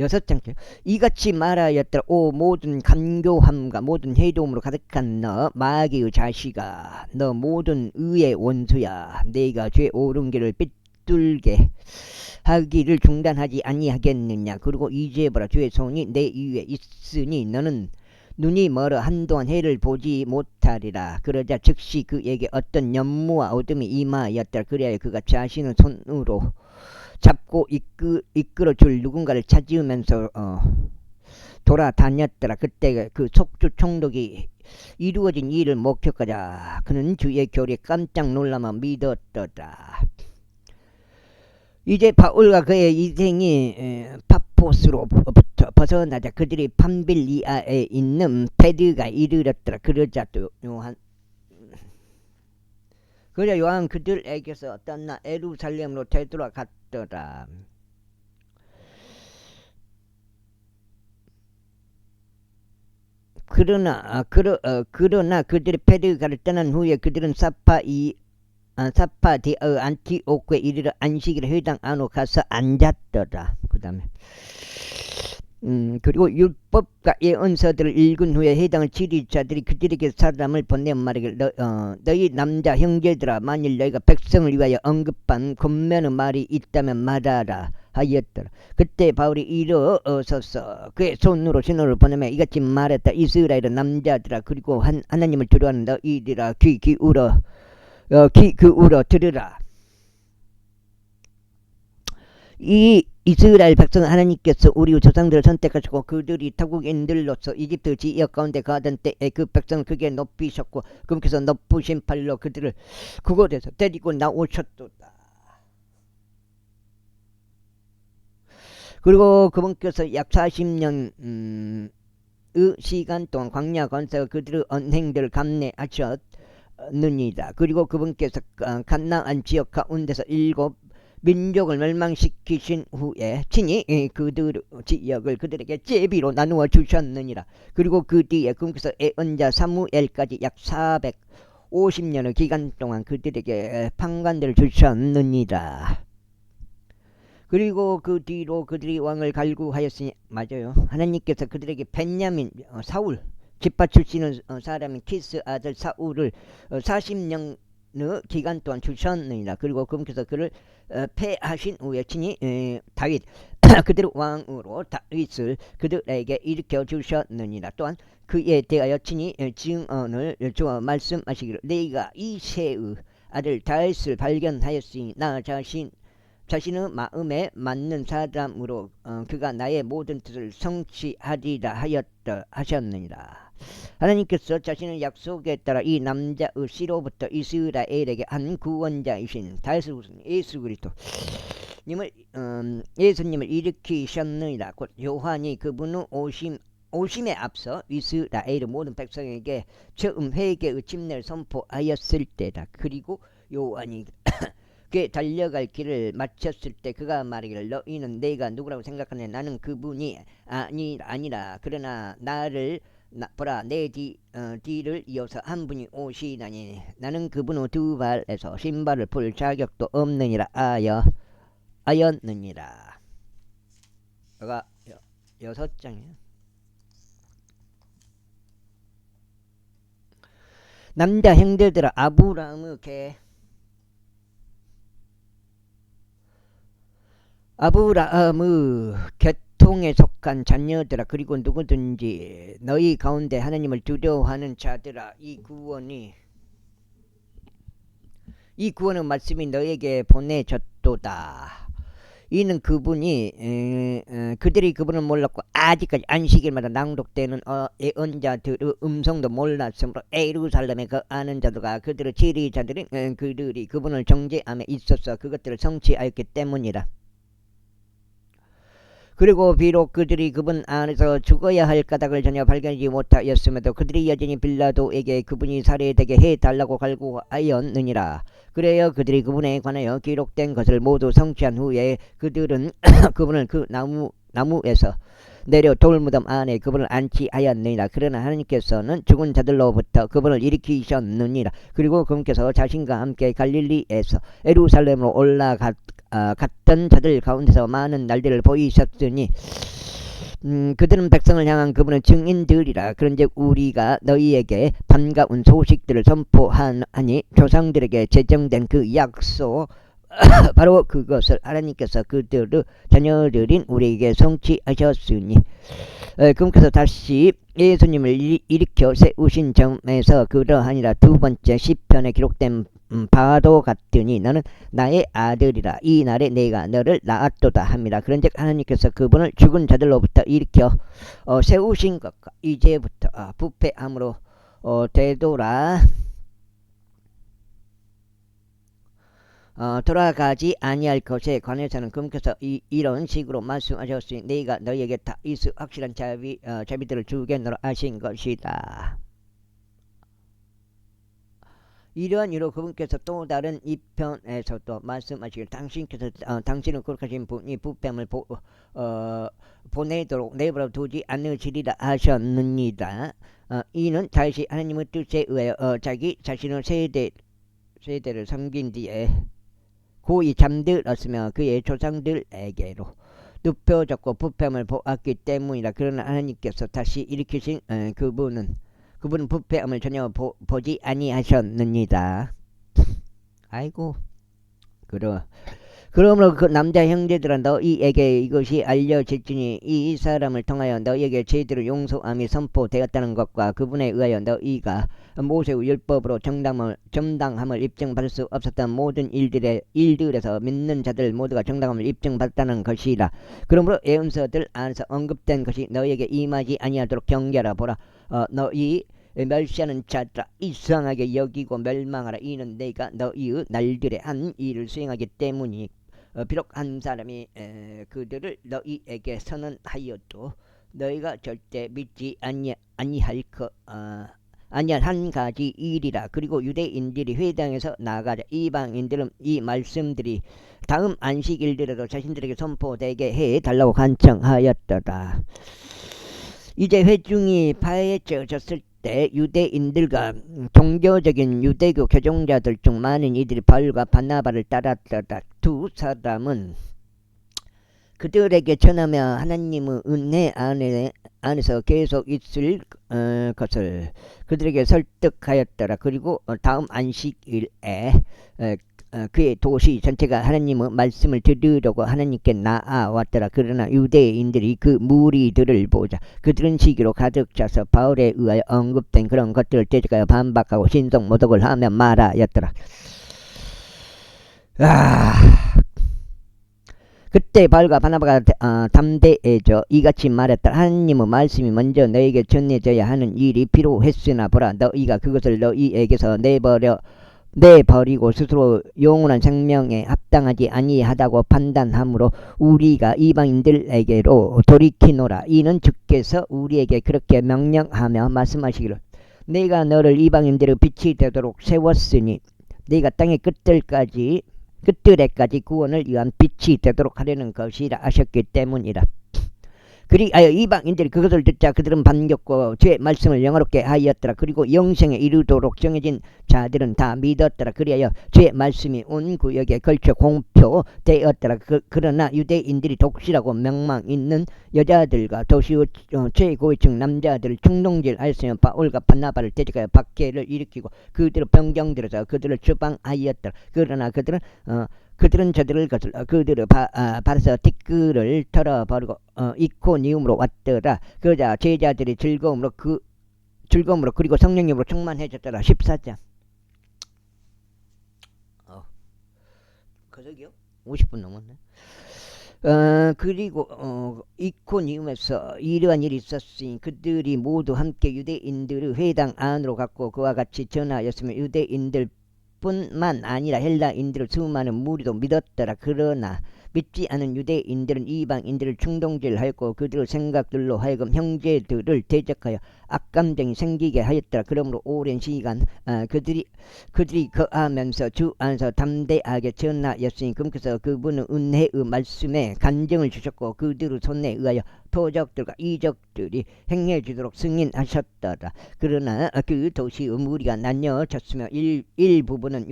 6장째. 이같이 말하였더라. 오 모든 간교함과 모든 해동으로 가득한 너 마귀의 자식아, 너 모든 의의 원수야. 내가 죄 옳은 길을 삐뚤게 하기를 중단하지 아니하겠느냐. 그리고 이제 보라, 주의 손이 내 위에 있으니 너는 눈이 멀어 한동안 해를 보지 못하리라. 그러자 즉시 그에게 어떤 연무와 어둠이 임하였더라. 그래야 그가 자신을 손으로 잡고 이끌어줄 누군가를 찾으면서 돌아다녔더라. 그때 그 속주 총독이 이루어진 일을 목격하자 그는 주의 교리에 깜짝 놀라며 믿었더라. 이제 바울과 그의 인생이 파포스로부터 벗어나자 그들이 판빌리아에 있는 베드가 이르렀더라. 그러자 요한 그들에게서 떠나 예루살렘으로 되돌아갔더라. 그러나 그들이 베드가를 떠난 후에 그들은 사파디어 안티오크에 이르러 안식일 회당 안으로 가서 앉았더라. 그 다음에 그리고 율법과 예언서들을 읽은 후에 해당을 지리자들이 그들에게 사람을 보내 말하기를 너희 남자 형제들아, 만일 너희가 백성을 위하여 언급한 권면의 말이 있다면 말하라 하였더라. 그때 바울이 일어서서 그의 손으로 신호를 보내며 이같이 말했다. 이스라엘의 남자들아, 그리고 하나님을 두려워하는 너희들아, 귀 기울어 들으라. 이 이스라엘 백성은 하나님께서 우리 조상들을 선택하시고 그들이 타국인들로서 이집트 지역 가운데 가던 때에 그 백성을 크게 높이셨고 그분께서 높으신 팔로 그들을 그곳에서 데리고 나오셨도다. 그리고 그분께서 약 40년 의 시간 동안 광야 건설과 그들의 언행들을 감내하셨느니라. 그리고 그분께서 갓나안 지역 가운데서 7 민족을 멸망시키신 후에 친히 그들 지역을 그들에게 제비로 나누어 주셨느니라. 그리고 그 뒤에 그분께서 예언자 사무엘까지 약 450년의 기간 동안 그들에게 판관들을 주셨느니라. 그리고 그 뒤로 그들이 왕을 갈구하였으니, 맞아요, 하나님께서 그들에게 베냐민 사울 지파 출신의 사람인 키스 아들 사울을 40년 기간 동안 주셨느니라. 그리고 그분께서 그를 패하신 후에 친히 다윗 그들의 왕으로 다윗을 그들에게 일으켜 주셨느니라. 또한 그에 대하여 친히 증언을 주어 말씀하시기를 내가 이새의 아들 다윗을 발견하였으니 나 자신의 마음에 맞는 사람으로 그가 나의 모든 뜻을 성취하리라 하셨느니라. 하나님께서 자신의 약속에 따라 이 남자의 씨로부터 이스라엘에게 한 구원자이신 다윗을 부르신 예수 그리스도 예수님을 일으키셨느니라. 곧 요한이 그분의 오심에 앞서 이스라엘의 모든 백성에게 처음 회개의 침례를 선포하였을 때다. 그리고 요한이 그에 달려갈 길을 마쳤을 때 그가 말하기를 너희는 내가 누구라고 생각하느냐. 나는 그분이 아니라 그러나 보라, 내 뒤를 이어서 한 분이 오시나니 나는 그분의 두 발에서 신발을 풀 자격도 없느니라 하였느니라. 여가 6장이에요. 남자 형제들아, 아브라함의 계통에 속한 자녀들아, 그리고 누구든지 너희 가운데 하나님을 두려워하는 자들아, 이 구원의 말씀이 너에게 보내졌도다. 이는 그들이 그분을 몰랐고 아직까지 안식일마다 낭독되는 예언자들의 음성도 몰랐으므로 예루살렘에 거하는 자들과 그들의 지리자들이 그들이 그분을 정죄함에 있어서 그것들을 성취하였기 때문이라. 그리고 비록 그들이 그분 안에서 죽어야 할 까닭을 전혀 발견하지 못하였음에도 그들이 여전히 빌라도에게 그분이 살해되게 해달라고 갈구하였느니라. 그래야 그들이 그분에 관하여 기록된 것을 모두 성취한 후에 그들은 그분을 그 나무에서 내려 돌무덤 안에 그분을 안치하였느니라. 그러나 하나님께서는 죽은 자들로부터 그분을 일으키셨느니라. 그리고 그분께서 자신과 함께 갈릴리에서 예루살렘으로 올라갔던 자들 가운데서 많은 날들을 보이셨으니 그들은 백성을 향한 그분의 증인들이라. 그런즉 우리가 너희에게 반가운 소식들을 선포하니 조상들에게 제정된 그 약속 바로 그것을 하나님께서 그들의 자녀들인 우리에게 성취하셨으니. 그러면서 다시 예수님을 일으켜 세우신 점에서 그러하니라. 두 번째 시편에 기록된 바도 같으니 너는 나의 아들이라. 이 날에 내가 너를 낳았도다 합니다. 그런즉 하나님께서 그분을 죽은 자들로부터 일으켜 세우신 것과 이제부터 부패함으로 되돌아 돌아가지 아니할 것에 관해서는 그분께서 이런 식으로 말씀하셨으니 내가 너희에게 다 이스 확실한 자비들을 주겠노라 하신 것이다. 이러한 이유로 그분께서 또 다른 이편에서도 말씀하시길 당신께서 당신은 거룩하신 분이 부패함을 보내도록 내버려 두지 않으시리라 하셨느니라. 이는 다시 하나님의 뜻에 의하여 자기 자신의 세대를 섬긴 뒤에 고이 잠들었으며 그의 조상들에게로 눕혀졌고 부패함을 보았기 때문이라. 그러나 하나님께서 다시 일으키신 그분은 부패함을 전혀 보지 아니하셨느니라. 아이고. 그러므로 그 남자 형제들아 너희에게 이것이 알려질지니 이 사람을 통하여 너희에게 죄들을 용서함이 선포되었다는 것과 그분에 의하여 너희가 모세의 율법으로 정당함을 입증받을 수 없었던 모든 일들에서 믿는 자들 모두가 정당함을 입증받았다는 것이라. 그러므로 예언서들 안에서 언급된 것이 너희에게 임하지 아니하도록 경계하라. 보라, 너희 멸시하는 자들아 이상하게 여기고 멸망하라. 이는 내가 너희의 날들에 한 일을 수행하기 때문이. 비록 한 사람이 그들을 너희에게 선언하여도 너희가 절대 믿지 아니할 한 가지 일이라. 그리고 유대인들이 회당에서 나가자 이방인들은 이 말씀들이 다음 안식일들에도 자신들에게 선포되게 해달라고 간청하였더라. 이제 회중이 파헤쳐졌을 때 유대인들과 종교적인 유대교 교종자들 중 많은 이들이 바울과 바나바를 따랐더라. 두 사람은 그들에게 전하며 하나님의 은혜 안에서 계속 있을 것을 그들에게 설득하였더라. 그리고 다음 안식일에 그의 도시 전체가 하나님의 말씀을 들으려고 하나님께 나아왔더라. 그러나 유대인들이 그 무리들을 보자 그들은 시기로 가득 차서 바울에 의하여 언급된 그런 것들을 대적하여 반박하고 신성 모독을 하며 말하였더라. 그때 바울과 바나바가 담대해져 이같이 말했다. 하나님의 말씀이 먼저 너에게 전해져야 하는 일이 필요했으나 보라, 너희가 그것을 너희에게서 내버리고 스스로 영원한 생명에 합당하지 아니하다고 판단하므로 우리가 이방인들에게로 돌이키노라. 이는 주께서 우리에게 그렇게 명령하며 말씀하시기를 내가 너를 이방인들의 빛이 되도록 세웠으니 네가 땅의 끝들에까지 구원을 위한 빛이 되도록 하려는 것이라 하셨기 때문이라. 그리하여 이방인들이 그것을 듣자 그들은 반겼고 주의 말씀을 영화롭게 하였더라. 그리고 영생에 이르도록 정해진 자들은 다 믿었더라. 그리하여 주의 말씀이 온 구역에 걸쳐 공표되었더라. 그러나 유대인들이 독실하고 명망 있는 여자들과 도시의 최고위층 남자들을 충동질하였으며 바울과 바나바를 대적하여 박해를 일으키고 그들의 병정들에서 그들을 추방하였더라. 그러나 그들은 저들을 거슬러 그들의 발에서 티끌을 털어버리고 이코니움으로 왔더라. 그러자 제자들이 즐거움으로 그리고 성령님으로 충만해졌더라. 14장. 그러게요. 50분 넘었네. 그리고 이코니움에서 이러한 일이 있었으니 그들이 모두 함께 유대인들의 회당 안으로 갔고 그와 같이 전하였으며 유대인들 뿐만 아니라 헬라인들의 수많은 무리도 믿었더라. 그러나 믿지 않은 유대인들은 이방인들을 충동질하였고 그들의 생각들로 하여금 형제들을 대적하여 악감정이 생기게 하였더라. 그러므로 오랜 시간 그들이 거하면서 주 안에서 담대하게 전하였으니 그분께서 그분의 은혜의 말씀에 간증을 주셨고 그들의 손에 의하여 표적들과 이적들이 행해지도록 승인하셨더라. 그러나 그 도시의 무리가 나뉘어졌으며 일부분은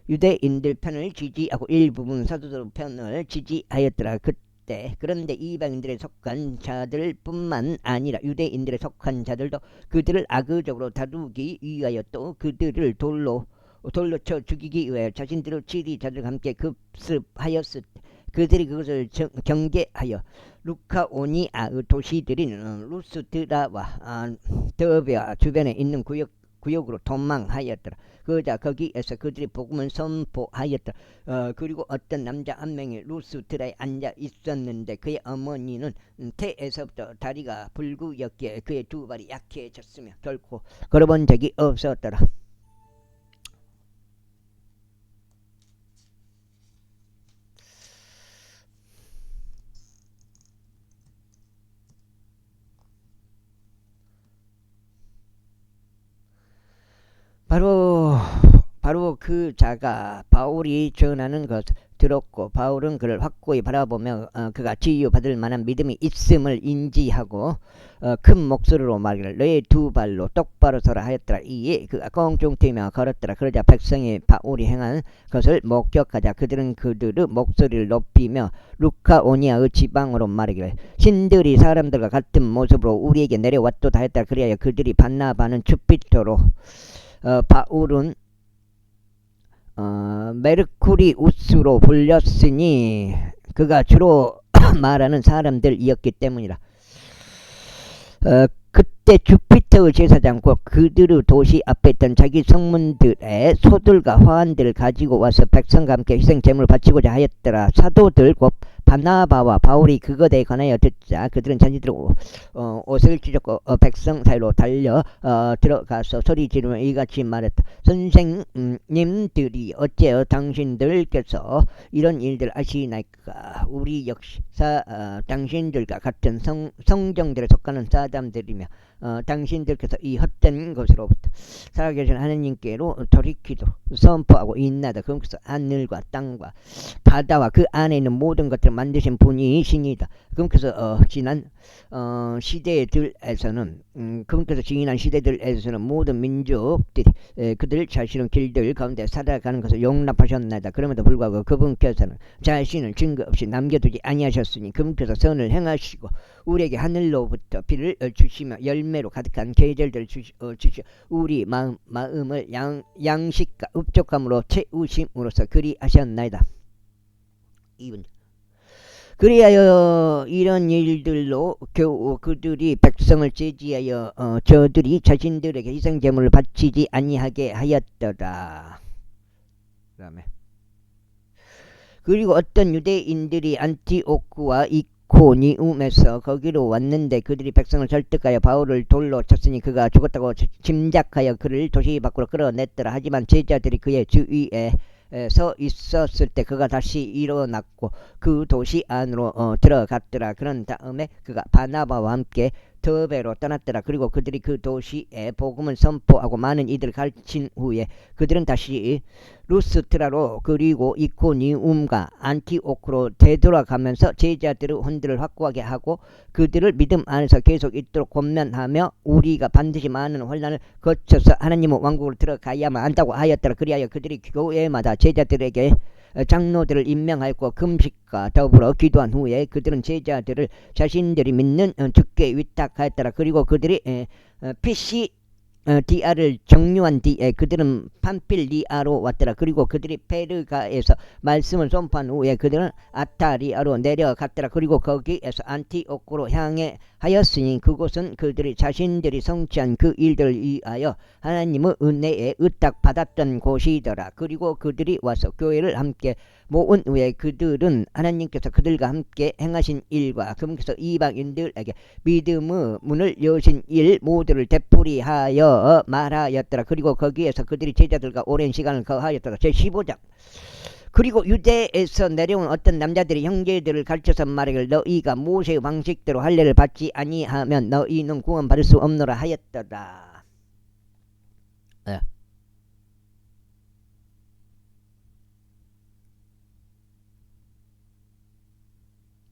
유대인들 편을 지지하고 일부분은 사도들 편을 지지하였더라. 때 그런데 이방인들에 속한 자들뿐만 아니라 유대인들에 속한 자들도 그들을 악의적으로 다루기 위하여 또 그들을 돌로 쳐 죽이기 위하여 자신들의 지리자들과 함께 급습하였을 때 그들이 그것을 경계하여 루카오니아의 도시들인 루스드라와 더베와 주변에 있는 구역으로 도망하였더라. 그러자 거기에서 그들이 복음을 선포하였더라. 그리고 어떤 남자 한 명이 루스드라에 앉아 있었는데 그의 어머니는 태에서부터 다리가 불구였기에 그의 두 발이 약해졌으며 결코 걸어본 적이 없었더라. 바로 그 자가 바울이 전하는 것을 들었고 바울은 그를 확고히 바라보며 그가 치유받을 만한 믿음이 있음을 인지하고 큰 목소리로 말하기를 너의 두 발로 똑바로 서라 하였더라. 이에 그가 껑충튀며 걸었더라. 그러자 백성이 바울이 행한 것을 목격하자 그들은 그들의 목소리를 높이며 루카오니아의 지방으로 말하기를 신들이 사람들과 같은 모습으로 우리에게 내려왔도다 했더라. 그리하여 그들이 바나바는 주피터로 바울은 메르쿠리우스로 불렸으니 그가 주로 말하는 사람들이었기 때문이라. 그때 주피터의 제사장과 그들의 도시 앞에 있던 자기 성문들의 소들과 화환들을 가지고 와서 백성과 함께 희생 제물을 바치고자 하였더라. 사도들 곧 바나바와 바울이 그것에 관하여 듣자 그들은 자기들 옷을 찢었고 백성 사이로 달려 들어가서 소리 지르며 이같이 말했다. 선생님들이 어째요 당신들께서 이런 일들 아시나이까. 우리 역시 당신들과 같은 성정들에 속하는 사람들이며 당신들께서 이 헛된 것으로부터 살아계신 하나님께로 돌이키도록 선포하고 있나이다. 그러면서 하늘과 땅과 바다와 그 안에 있는 모든 것들을 만드신 분이시니다. 그러면서 지난 시대들에서는 모든 민족들이 그들 자신의 길들 가운데 살아가는 것을 용납하셨나이다. 그럼에도 불구하고 그분께서는 자신을 증거 없이 남겨두지 아니하셨으니 그분께서 선을 행하시고 우리에게 하늘로부터 비를 주시며 열매로 가득한 계절들을 주시어 우리 마음을 양식과 흡족함으로 채우심으로써 그리하셨나이다. 이분 그리하여 이런 일들로 겨우 그들이 백성을 제지하여 저들이 자신들에게 희생제물을 바치지 아니하게 하였더라. 그리고 어떤 유대인들이 안티오크와 이코니움에서 거기로 왔는데 그들이 백성을 설득하여 바울을 돌로 쳤으니 그가 죽었다고 짐작하여 그를 도시 밖으로 끌어냈더라. 하지만 제자들이 그의 주위에 서 있었을 때 그가 다시 일어났고 그 도시 안으로 들어갔더라. 그런 다음에 그가 바나바와 함께 더베로 떠났더라. 그리고 그들이 그 도시에 복음을 선포하고 많은 이들을 가르친 후에 그들은 다시 루스트라로 그리고 이코니움과 안티오크로 되돌아가면서 제자들의 혼들을 확고하게 하고 그들을 믿음 안에서 계속 있도록 권면하며 우리가 반드시 많은 혼란을 거쳐서 하나님의 왕국으로 들어가야만 한다고 하였더라. 그리하여 그들이 교회마다 제자들에게 장로들을 임명하였고 금식과 더불어 기도한 후에 그들은 제자들을 자신들이 믿는 주께 위탁하였더라. 그리고 그들이 디아를 정류한 뒤에 그들은 판필리아로 왔더라. 그리고 그들이 페르가에서 말씀을 선포한 후에 그들은 아타리아로 내려갔더라. 그리고 거기에서 안티오크로 향해 하였으니 그곳은 그들이 자신들이 성취한 그 일들을 위하여 하나님의 은혜에 의탁받았던 곳이더라. 그리고 그들이 와서 교회를 함께 모은 후에 그들은 하나님께서 그들과 함께 행하신 일과 그분께서 이방인들에게 믿음의 문을 여신 일 모두를 되풀이하여 말하였더라. 그리고 거기에서 그들이 제자들과 오랜 시간을 거하였더라. 제15장 그리고 유대에서 내려온 어떤 남자들이 형제들을 가르쳐서 말하기를 너희가 모세의 방식대로 할례를 받지 아니하면 너희는 구원받을 수 없노라 하였더라.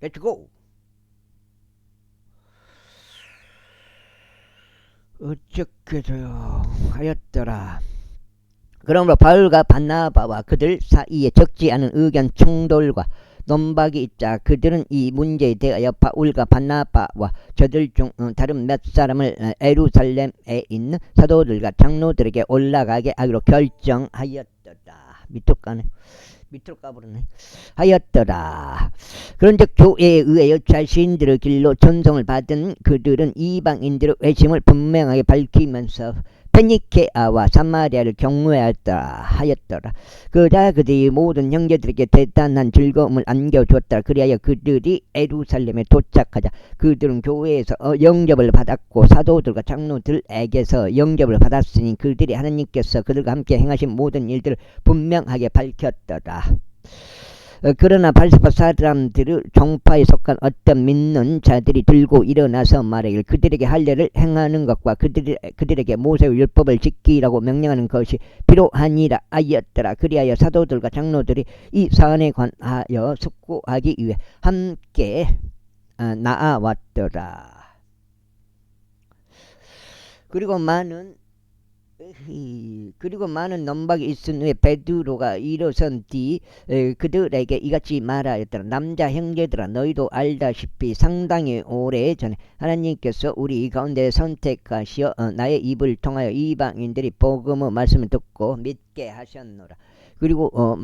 Let's go. 어쩌게도요 하였더라. 그러므로 바울과 바나바와 그들 사이에 적지 않은 의견 충돌과 논박이 있자 그들은 이 문제에 대하여 바울과 바나바와 저들 중 다른 몇 사람을 예루살렘에 있는 사도들과 장로들에게 올라가게 하기로 결정하였더라. 밑으로 까버렸네. 하였더라. 그런즉 교회에 의하여 자신들의 길로 전송을 받은 그들은 이방인들의 외침을 분명하게 밝히면서 페니케아와 사마리아를 경외하였더라. 그러자 그들이 모든 형제들에게 대단한 즐거움을 안겨주었더라. 그리하여 그들이 예루살렘에 도착하자 그들은 교회에서 영접을 받았고 사도들과 장로들에게서 영접을 받았으니 그들이 하나님께서 그들과 함께 행하신 모든 일들을 분명하게 밝혔더라. 그러나 바리새파 사람들의 종파에 속한 어떤 믿는 자들이 들고 일어나서 말하기를 그들에게 할례를 행하는 것과 그들에게 모세의 율법을 지키라고 명령하는 것이 필요하니라 하였더라. 그리하여 사도들과 장로들이 이 사안에 관하여 숙고하기 위해 함께 나아왔더라. 그리고 많은 논박이 있은 후에 베드로가 일어선 뒤 그들에게 이같이 말하였더라. 남자 형제들아, 너희도 알다시피 상당히 오래 전에 하나님께서 우리 가운데 선택하시어 나의 입을 통하여 이방인들이 복음의 말씀을 듣고 믿게 하셨노라. 그리고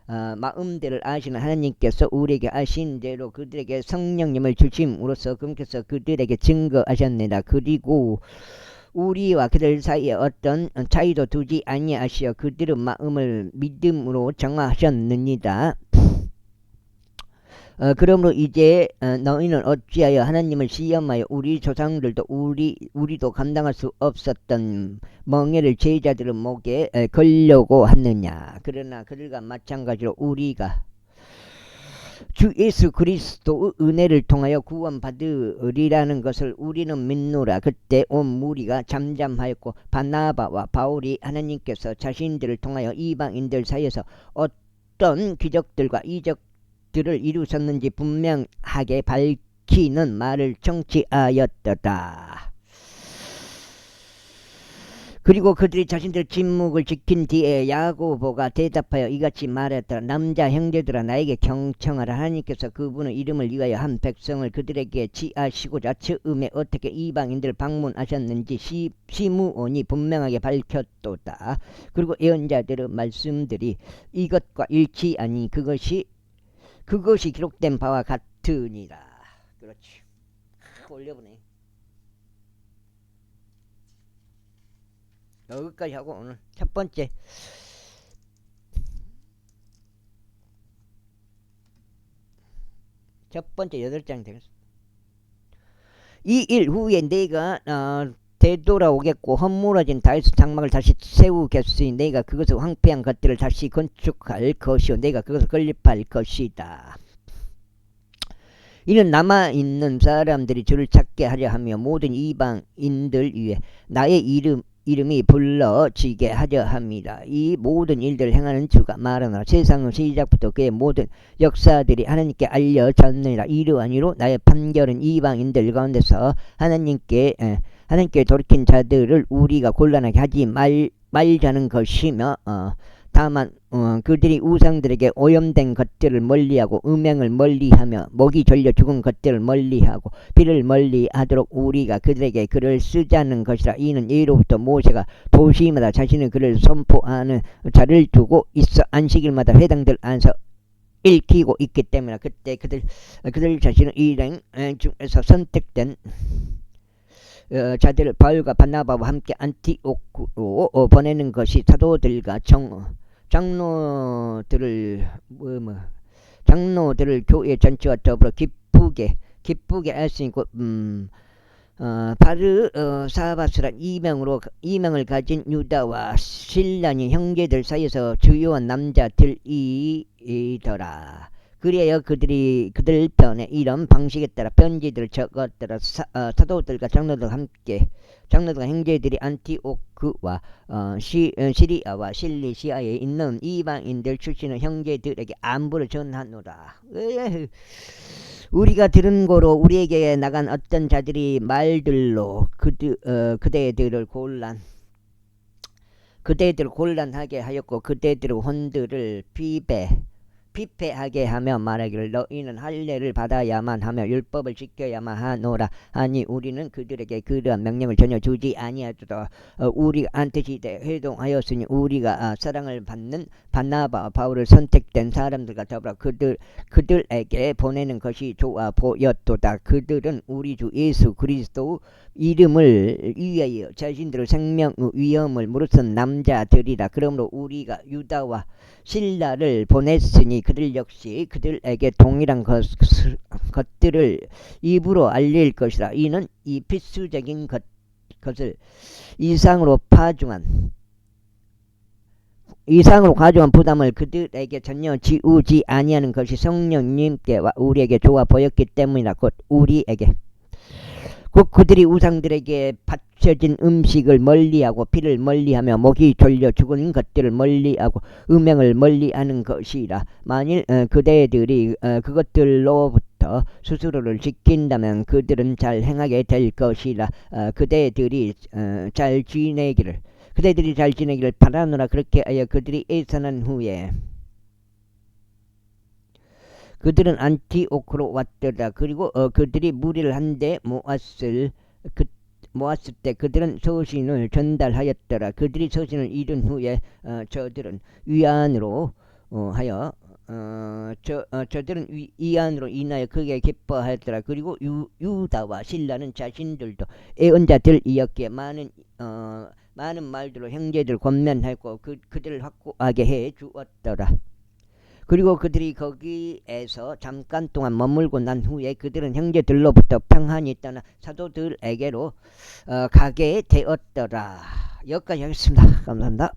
마음들을 아시는 하나님께서 우리에게 아신 대로 그들에게 성령님을 주심으로써 그분께서 그들에게 증거하셨느니라. 그리고 우리와 그들 사이에 어떤 차이도 두지 아니하시어 그들의 마음을 믿음으로 정하셨느니라. 그러므로 이제 너희는 어찌하여 하나님을 시험하여 우리 조상들도 우리도 감당할 수 없었던 멍에를 제자들의 목에 걸려고 하느냐. 그러나 그들과 마찬가지로 우리가 주 예수 그리스도의 은혜를 통하여 구원받으리라는 것을 우리는 믿노라. 그때 온 무리가 잠잠하였고 바나바와 바울이 하나님께서 자신들을 통하여 이방인들 사이에서 어떤 기적들과 이적들을 이루셨는지 분명하게 밝히는 말을 청취하였더라. 그리고 그들이 자신들 침묵을 지킨 뒤에 야고보가 대답하여 이같이 말했더라. 남자 형제들아, 나에게 경청하라. 하나님께서 그분의 이름을 위하여 한 백성을 그들에게 지하시고자 처음에 어떻게 이방인들을 방문하셨는지 시므온이 분명하게 밝혔도다. 그리고 예언자들의 말씀들이 이것과 일치하니 그것이 기록된 바와 같으니라. 그렇지. 올려보네. 여기까지 하고 오늘 첫 번째 여덟 장 되겠습니다. 이 일 후에 내가 되돌아오겠고 허물어진 다윗의 장막을 다시 세우겠으니 내가 그것을 황폐한 것들을 다시 건축할 것이요 내가 그것을 건립할 것이다. 이는 남아있는 사람들이 주를 찾게 하려 하며 모든 이방인들 위해 나의 이름이 불러지게 하려 함이라. 이 모든 일들을 행하는 주가 말하노라. 세상의 시작부터 그의 모든 역사들이 하나님께 알려졌느니라. 이러한 이로 나의 판결은 이방인들 가운데서 하나님께 돌이킨 자들을 우리가 곤란하게 하지 말자는 것이며 다만 그들이 우상들에게 오염된 것들을 멀리하고 음행을 멀리하며 목이 졸려 죽은 것들을 멀리하고 피를 멀리하도록 우리가 그들에게 글을 쓰자는 것이라. 이는 예로부터 모세가 도시마다 자신의 글을 선포하는 자를 두고 있어 안식일마다 회당들 안에서 읽히고 있기 때문에 그때 그들 자신의 일행 중에서 선택된 자들을 바울과 바나바와 함께 안티오크로 보내는 것이 사도들과 장로들을 교회 전체와 더불어 기쁘게 했으니 바르사바스란 이명을 가진 유다와 신라니 형제들 사이에서 주요한 남자들이더라. 그리하여 그들 편에 이런 방식에 따라 편지들을 적었더라. 사도들과 장로들과 형제들이 안티오크와 시리아와 실리시아에 있는 이방인들 출신의 형제들에게 안부를 전하노라. 우리가 들은 거로 우리에게 나간 어떤 자들이 말들로 그대들을 곤란하게 하였고 그대들의 혼들을 피폐하게 하며 말하기를 너희는 할례를 받아야만 하며 율법을 지켜야만 하노라 하니 우리는 그들에게 그러한 명령을 전혀 주지 아니하도다. 우리가 안티시대 회동하였으니 우리가 사랑을 받는 바나바와 바울을 선택된 사람들과 더불어 그들에게 보내는 것이 좋아 보였도다. 그들은 우리 주 예수 그리스도 이름을 위하여 자신들의 생명의 위험을 무릅쓴 남자들이라. 그러므로 우리가 유다와 신라를 보냈으니 그들 역시 그들에게 동일한 것들을 입으로 알릴 것이라. 이는 이 필수적인 것을 이상으로 가져온 부담을 그들에게 전혀 지우지 아니하는 것이 성령님께와 우리에게 좋아 보였기 때문이라. 곧 그들이 우상들에게 바쳐진 음식을 멀리하고 피를 멀리하며 목이 졸려 죽은 것들을 멀리하고 음행을 멀리하는 것이라. 만일 그대들이 그것들로부터 스스로를 지킨다면 그들은 잘 행하게 될 것이라. 그대들이 잘 지내기를 바라노라. 그렇게 하여 그들이 애선한 후에 그들은 안티오크로 왔더라. 그리고 그들이 무리를 한데 모았을 때 그들은 서신을 전달하였더라. 그들이 서신을 이룬 후에 저들은 위안으로 저들은 위안으로 인하여 크게 기뻐하였더라. 그리고 유다와 신라는 자신들도 애언자들이었기에 많은 말들로 형제들 권면하고 그들을 확고하게 해 주었더라. 그리고 그들이 거기에서 잠깐 동안 머물고 난 후에 그들은 형제들로부터 평안히 떠나 사도들에게로 가게 되었더라. 여기까지 하겠습니다. 감사합니다.